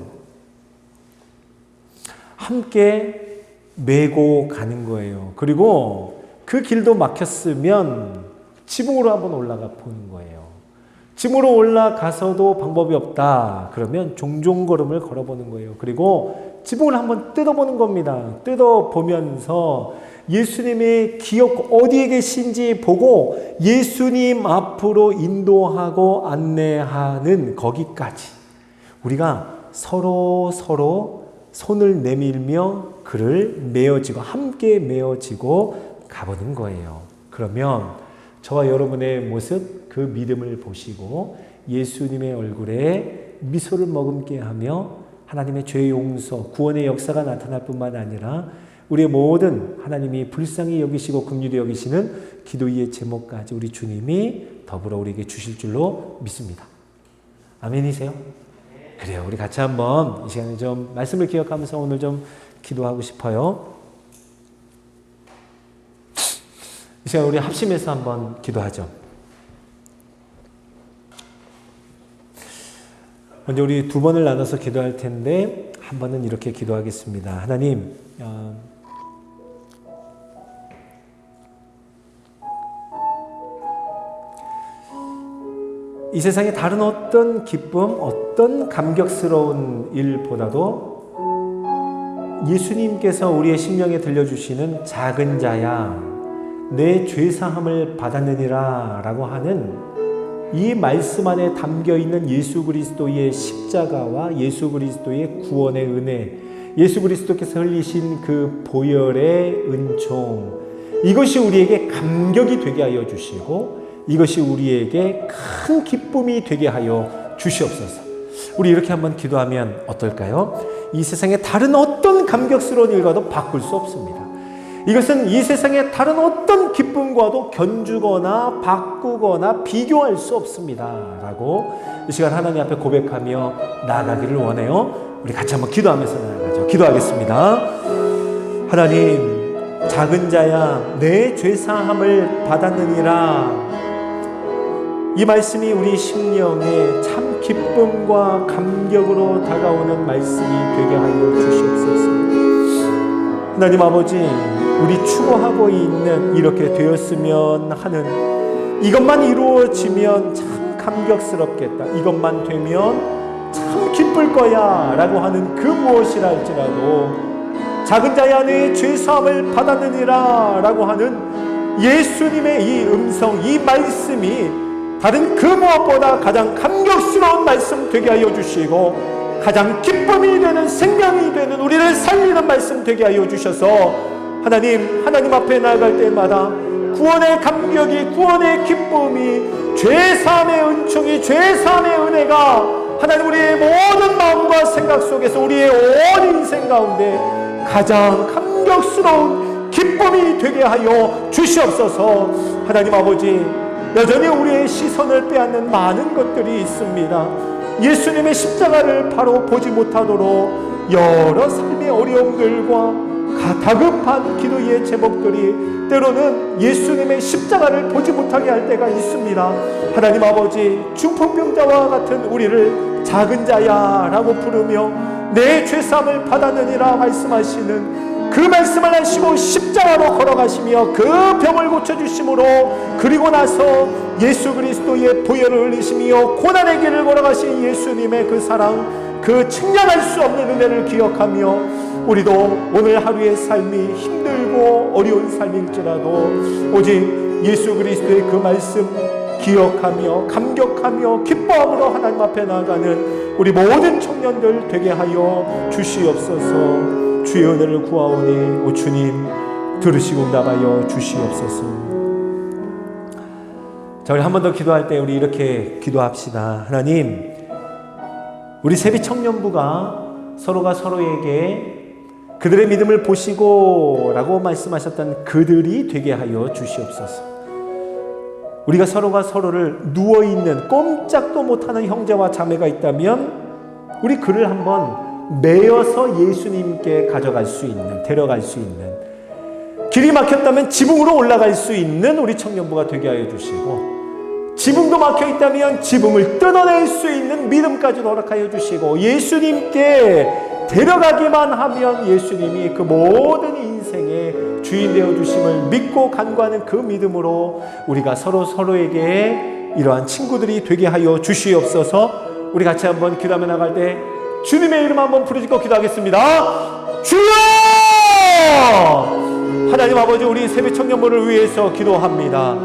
함께 메고 가는 거예요. 그리고 그 길도 막혔으면 지붕으로 한번 올라가 보는 거예요. 지붕으로 올라가서도 방법이 없다. 그러면 종종 걸음을 걸어보는 거예요. 그리고 지붕을 한번 뜯어보는 겁니다. 뜯어보면서 예수님의 기억 어디에 계신지 보고 예수님 앞으로 인도하고 안내하는 거기까지 우리가 서로 손을 내밀며 그를 메어지고 함께 메어지고 가보는 거예요. 그러면 저와 여러분의 모습, 그 믿음을 보시고 예수님의 얼굴에 미소를 머금게 하며 하나님의 죄 용서, 구원의 역사가 나타날 뿐만 아니라 우리의 모든 하나님이 불쌍히 여기시고 긍휼히 여기시는 기도의 제목까지 우리 주님이 더불어 우리에게 주실 줄로 믿습니다. 아멘이세요? 그래요. 우리 같이 한번 이 시간에 좀 말씀을 기억하면서 오늘 좀 기도하고 싶어요. 이 시간 우리 합심해서 한번 기도하죠. 먼저 우리 두 번을 나눠서 기도할 텐데 한 번은 이렇게 기도하겠습니다. 하나님, 이 세상에 다른 어떤 기쁨, 어떤 감격스러운 일보다도 예수님께서 우리의 심령에 들려주시는 작은 자야, 내 죄사함을 받았느니라 라고 하는 이 말씀 안에 담겨있는 예수 그리스도의 십자가와 예수 그리스도의 구원의 은혜, 예수 그리스도께서 흘리신 그 보혈의 은총, 이것이 우리에게 감격이 되게 하여 주시고 이것이 우리에게 큰 기쁨이 되게 하여 주시옵소서. 우리 이렇게 한번 기도하면 어떨까요? 이 세상의 다른 어떤 감격스러운 일과도 바꿀 수 없습니다. 이것은 이 세상의 다른 어떤 기쁨과도 견주거나 바꾸거나 비교할 수 없습니다. 라고 이 시간 하나님 앞에 고백하며 나아가기를 원해요. 우리 같이 한번 기도하면서 나아가죠. 기도하겠습니다. 하나님, 작은 자야 내 죄사함을 받았느니라. 이 말씀이 우리 심령에 참 기쁨과 감격으로 다가오는 말씀이 되게 하여 주시옵소서. 하나님 아버지, 우리 추구하고 있는 이렇게 되었으면 하는, 이것만 이루어지면 참 감격스럽겠다, 이것만 되면 참 기쁠 거야 라고 하는 그 무엇이라 할지라도 작은 자야 내 죄사함을 받았느니라 라고 하는 예수님의 이 음성, 이 말씀이 다른 그 무엇보다 가장 감격스러운 말씀 되게 하여 주시고 가장 기쁨이 되는, 생명이 되는, 우리를 살리는 말씀 되게 하여 주셔서 하나님 앞에 나아갈 때마다 구원의 감격이, 구원의 기쁨이, 죄사함의 은총이, 죄사함의 은혜가 하나님 우리의 모든 마음과 생각 속에서 우리의 온 인생 가운데 가장 감격스러운 기쁨이 되게 하여 주시옵소서. 하나님 아버지, 여전히 우리의 시선을 빼앗는 많은 것들이 있습니다. 예수님의 십자가를 바로 보지 못하도록 여러 삶의 어려움들과 다급한 기도의 제목들이 때로는 예수님의 십자가를 보지 못하게 할 때가 있습니다. 하나님 아버지, 중풍병자와 같은 우리를 작은 자야 라고 부르며 내 죄사함을 받았느니라 말씀하시는 그 말씀을 하시고 십자가로 걸어가시며 그 병을 고쳐주심으로, 그리고 나서 예수 그리스도의 보혈을 흘리시며 고난의 길을 걸어가신 예수님의 그 사랑, 그 측량할 수 없는 은혜를 기억하며 우리도 오늘 하루의 삶이 힘들고 어려운 삶일지라도 오직 예수 그리스도의 그 말씀 기억하며 감격하며 기뻐함으로 하나님 앞에 나아가는 우리 모든 청년들 되게 하여 주시옵소서. 주의 은혜를 구하오니 오 주님 들으시고 응답하여 주시옵소서. 자, 우리 한 번 더 기도할 때 우리 이렇게 기도합시다. 하나님, 우리 세비 청년부가 서로가 서로에게 그들의 믿음을 보시고 라고 말씀하셨던 그들이 되게 하여 주시옵소서. 우리가 서로가 서로를 누워있는 꼼짝도 못하는 형제와 자매가 있다면 우리 그를 한번 메어서 예수님께 가져갈 수 있는, 데려갈 수 있는, 길이 막혔다면 지붕으로 올라갈 수 있는 우리 청년부가 되게 하여 주시고, 지붕도 막혀 있다면 지붕을 뜯어낼 수 있는 믿음까지도 허락하여 주시고, 예수님께 데려가기만 하면 예수님이 그 모든 인생의 주인 되어 주심을 믿고 간구하는 그 믿음으로 우리가 서로에게 이러한 친구들이 되게 하여 주시옵소서. 우리 같이 한번 기도하며 나갈 때 주님의 이름 한번 부르짖고 기도하겠습니다. 주여! 하나님 아버지, 우리 세배 청년부를 위해서 기도합니다.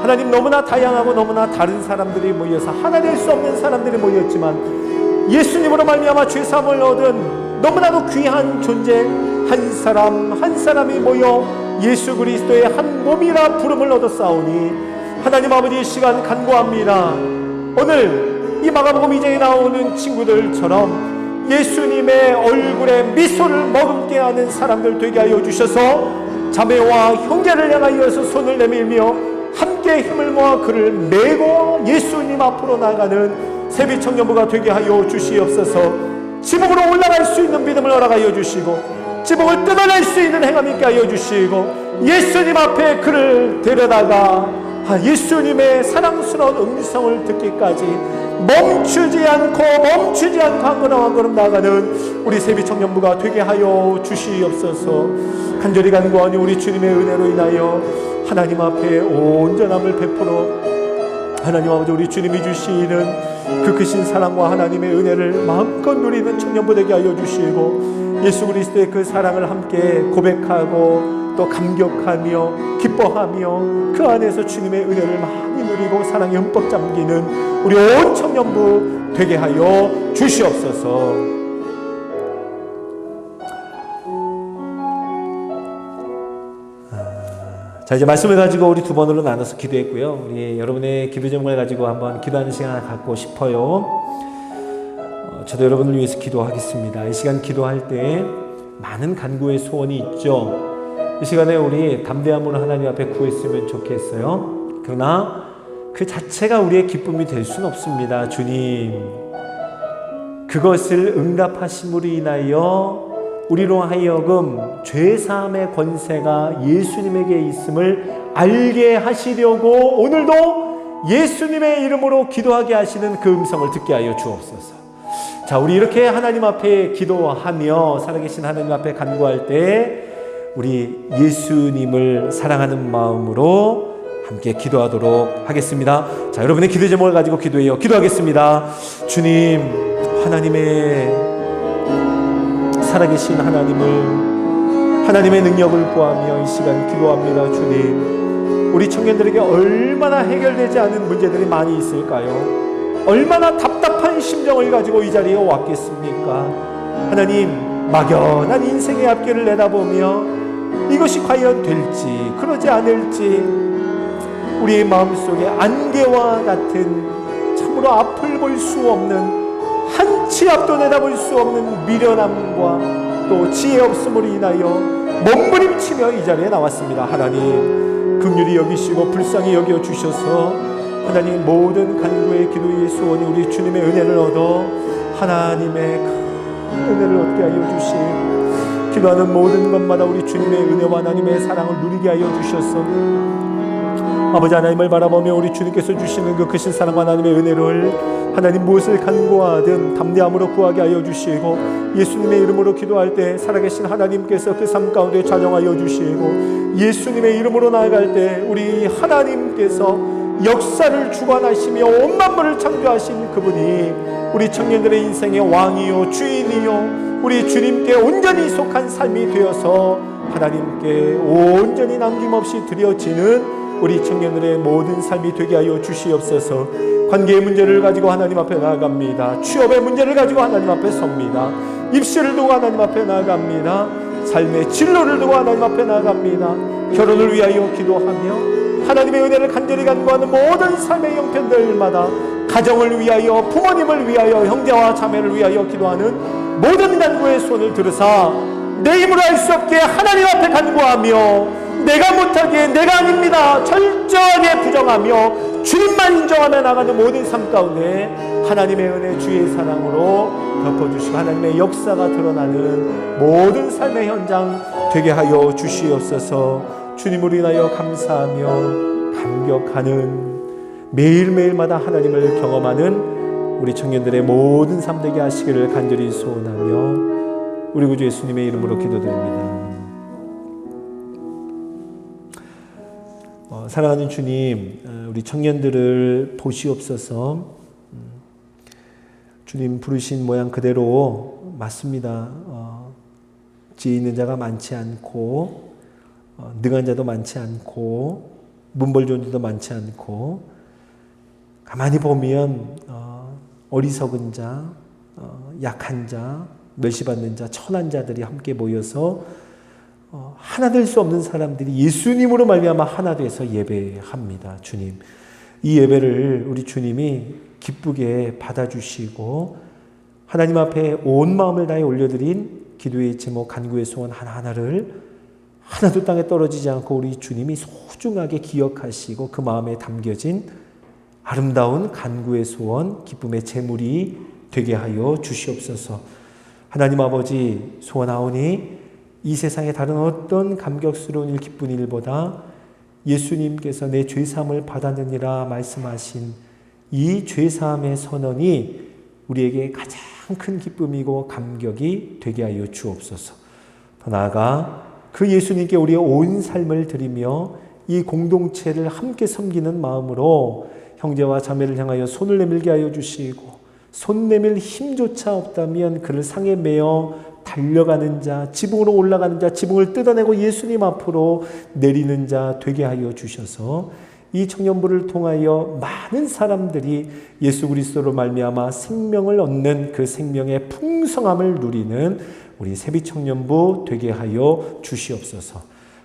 하나님, 너무나 다양하고 너무나 다른 사람들이 모여서 하나 될 수 없는 사람들이 모였지만 예수님으로 말미암아 죄사함을 얻은 너무나도 귀한 존재 한 사람 한 사람이 모여 예수 그리스도의 한 몸이라 부름을 얻었사오니 하나님 아버지, 이 시간 간구합니다. 오늘 이 마가복음 2장에 나오는 친구들처럼 예수님의 얼굴에 미소를 머금게 하는 사람들 되게 하여 주셔서 자매와 형제를 향하여서 손을 내밀며 함께 힘을 모아 그를 메고 예수님 앞으로 나가는 세비 청년부가 되게 하여 주시옵소서. 지붕으로 올라갈 수 있는 믿음을 허락하여 주시고, 지붕을 뜯어낼 수 있는 행함 있게 하여 주시고, 예수님 앞에 그를 데려다가 예수님의 사랑스러운 음성을 듣기까지 멈추지 않고 한 걸음 나가는 우리 세비 청년부가 되게 하여 주시옵소서. 간절히 간구하니 우리 주님의 은혜로 인하여 하나님 앞에 온전함을 베풀어 하나님 아버지, 우리 주님이 주시는 그 크신 사랑과 하나님의 은혜를 마음껏 누리는 청년부 되게 하여 주시고, 예수 그리스도의 그 사랑을 함께 고백하고 또 감격하며 기뻐하며 그 안에서 주님의 은혜를 많이 누리고 사랑에 흠뻑 잠기는 우리 온 청년부 되게 하여 주시옵소서. 자, 이제 말씀을 가지고 우리 두 번으로 나눠서 기도했고요. 우리 여러분의 기도 제목을 가지고 한번 기도하는 시간을 갖고 싶어요. 저도 여러분을 위해서 기도하겠습니다. 이 시간 기도할 때 많은 간구의 소원이 있죠. 이 시간에 우리 담대함으로 하나님 앞에 구했으면 좋겠어요. 그러나 그 자체가 우리의 기쁨이 될 수는 없습니다. 주님, 그것을 응답하심으로 인하여 우리로 하여금 죄사함의 권세가 예수님에게 있음을 알게 하시려고 오늘도 예수님의 이름으로 기도하게 하시는 그 음성을 듣게 하여 주옵소서. 자, 우리 이렇게 하나님 앞에 기도하며 살아계신 하나님 앞에 간구할 때 우리 예수님을 사랑하는 마음으로 함께 기도하도록 하겠습니다. 자, 여러분의 기도 제목을 가지고 기도하겠습니다. 주님, 하나님의 살아계신 하나님의 능력을 구하며 이 시간 기도합니다. 주님, 우리 청년들에게 얼마나 해결되지 않은 문제들이 많이 있을까요? 얼마나 답답한 심정을 가지고 이 자리에 왔겠습니까? 하나님, 막연한 인생의 앞길을 내다보며 이것이 과연 될지 그러지 않을지 우리의 마음속에 안개와 같은 참으로 앞을 볼 수 없는, 한치 앞도 내다볼 수 없는 미련함과 또 지혜 없음으로 인하여 몸부림치며 이 자리에 나왔습니다. 하나님, 긍휼히 여기시고 불쌍히 여겨 주셔서 하나님 모든 간구의 기도의 소원이 우리 주님의 은혜를 얻어 하나님의 은혜를 얻게 하여 주시고, 기도하는 모든 것마다 우리 주님의 은혜와 하나님의 사랑을 누리게 하여 주셔서 아버지 하나님을 바라보며 우리 주님께서 주시는 그 크신 사랑과 하나님의 은혜를 하나님 무엇을 간구하든 담대함으로 구하게 하여 주시고, 예수님의 이름으로 기도할 때 살아계신 하나님께서 그 삶 가운데 좌정하여 주시고, 예수님의 이름으로 나아갈 때 우리 하나님께서 역사를 주관하시며 온 만물을 창조하신 그분이 우리 청년들의 인생의 왕이요 주인이요 우리 주님께 온전히 속한 삶이 되어서 하나님께 온전히 남김없이 드려지는 우리 청년들의 모든 삶이 되게 하여 주시옵소서. 관계의 문제를 가지고 하나님 앞에 나아갑니다. 취업의 문제를 가지고 하나님 앞에 섭니다. 입시를 두고 하나님 앞에 나아갑니다. 삶의 진로를 두고 하나님 앞에 나아갑니다. 결혼을 위하여 기도하며 하나님의 은혜를 간절히 간구하는 모든 삶의 형편들마다 가정을 위하여, 부모님을 위하여, 형제와 자매를 위하여 기도하는 모든 간구의 손을 들으사 내 힘으로 할 수 없게 하나님 앞에 간구하며 내가 못하기에 내가 아닙니다. 철저하게 부정하며 주님만 인정하며 나가는 모든 삶 가운데 하나님의 은혜, 주의 사랑으로 덮어주시고 하나님의 역사가 드러나는 모든 삶의 현장 되게 하여 주시옵소서. 주님을 인하여 감사하며 감격하는 매일매일마다 하나님을 경험하는 우리 청년들의 모든 삶 되게 하시기를 간절히 소원하며 우리 구주 예수님의 이름으로 기도드립니다. 사랑하는 주님, 우리 청년들을 보시옵소서. 주님 부르신 모양 그대로 맞습니다. 지혜 있는 자가 많지 않고 능한 자도 많지 않고 문벌 좋은 자도 많지 않고 가만히 보면 어리석은 자, 약한 자, 멸시받는 자, 천한 자들이 함께 모여서 하나 될 수 없는 사람들이 예수님으로 말미암아 하나 돼서 예배합니다. 주님, 이 예배를 우리 주님이 기쁘게 받아주시고 하나님 앞에 온 마음을 다해 올려드린 기도의 제목, 간구의 소원 하나하나를 하나도 땅에 떨어지지 않고 우리 주님이 소중하게 기억하시고 그 마음에 담겨진 아름다운 간구의 소원, 기쁨의 제물이 되게 하여 주시옵소서. 하나님 아버지, 소원하오니 이 세상의 다른 어떤 감격스러운 일, 기쁜 일보다 예수님께서 내 죄사함을 받았느니라 말씀하신 이 죄사함의 선언이 우리에게 가장 큰 기쁨이고 감격이 되게 하여 주옵소서. 더 나아가 그 예수님께 우리의 온 삶을 드리며 이 공동체를 함께 섬기는 마음으로 형제와 자매를 향하여 손을 내밀게 하여 주시고 손 내밀 힘조차 없다면 그를 상에 메어 달려가는 자, 지붕으로 올라가는 자, 지붕을 뜯어내고 예수님 앞으로 내리는 자 되게 하여 주셔서 이 청년부를 통하여 많은 사람들이 예수 그리스도로 말미암아 생명을 얻는 그 생명의 풍성함을 누리는 우리 세비 청년부 되게 하여 주시옵소서.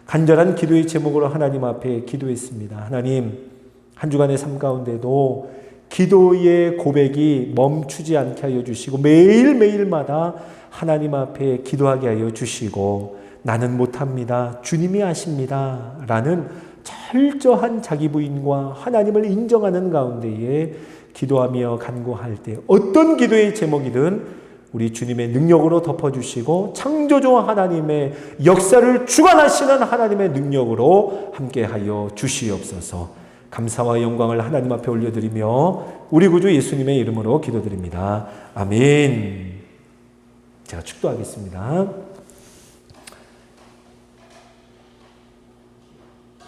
간절한 기도의 제목으로 하나님 앞에 기도했습니다. 하나님, 한 주간의 삶 가운데도 기도의 고백이 멈추지 않게 하여 주시고 매일매일마다 하나님 앞에 기도하게 하여 주시고 나는 못합니다. 주님이 아십니다. 라는 철저한 자기 부인과 하나님을 인정하는 가운데에 기도하며 간구할 때 어떤 기도의 제목이든 우리 주님의 능력으로 덮어주시고 창조주 하나님의 역사를 주관하시는 하나님의 능력으로 함께하여 주시옵소서. 감사와 영광을 하나님 앞에 올려드리며 우리 구주 예수님의 이름으로 기도드립니다. 아멘. 제가 축도하겠습니다.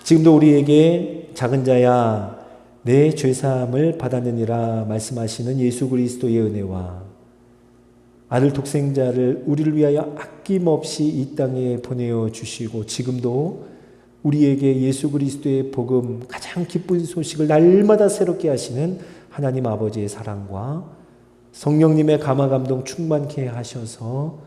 지금도 우리에게 작은 자야 내 죄사함을 받았느니라 말씀하시는 예수 그리스도의 은혜와 아들 독생자를 우리를 위하여 아낌없이 이 땅에 보내어 주시고 지금도 우리에게 예수 그리스도의 복음 가장 기쁜 소식을 날마다 새롭게 하시는 하나님 아버지의 사랑과 성령님의 감화 감동 충만케 하셔서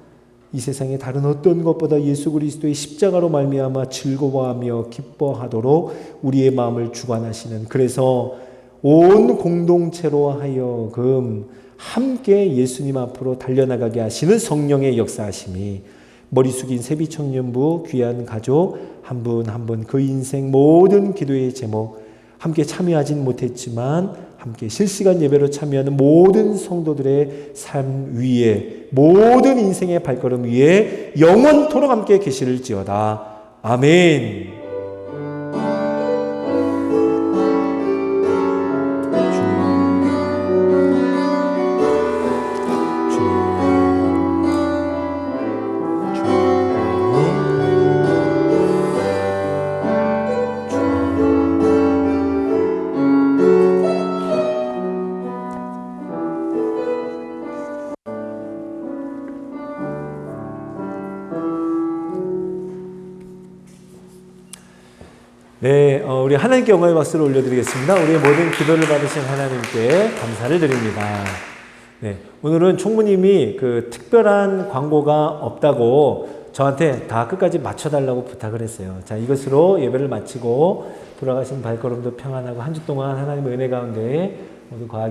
이 세상의 다른 어떤 것보다 예수 그리스도의 십자가로 말미암아 즐거워하며 기뻐하도록 우리의 마음을 주관하시는, 그래서 온 공동체로 하여금 함께 예수님 앞으로 달려나가게 하시는 성령의 역사하심이 머리 숙인 세비청년부 귀한 가족 한 분 한 분 그 인생 모든 기도의 제목 함께 참여하진 못했지만 함께 실시간 예배로 참여하는 모든 성도들의 삶 위에 모든 인생의 발걸음 위에 영원토록 함께 계시를지어다. 아멘. 네, 우리 하나님께 영광의 박수를 올려드리겠습니다. 우리의 모든 기도를 받으신 하나님께 감사를 드립니다. 네, 오늘은 총무님이 그 특별한 광고가 없다고 저한테 다 끝까지 맞춰달라고 부탁을 했어요. 자, 이것으로 예배를 마치고 돌아가신 발걸음도 평안하고 한 주 동안 하나님의 은혜 가운데 모두 거하기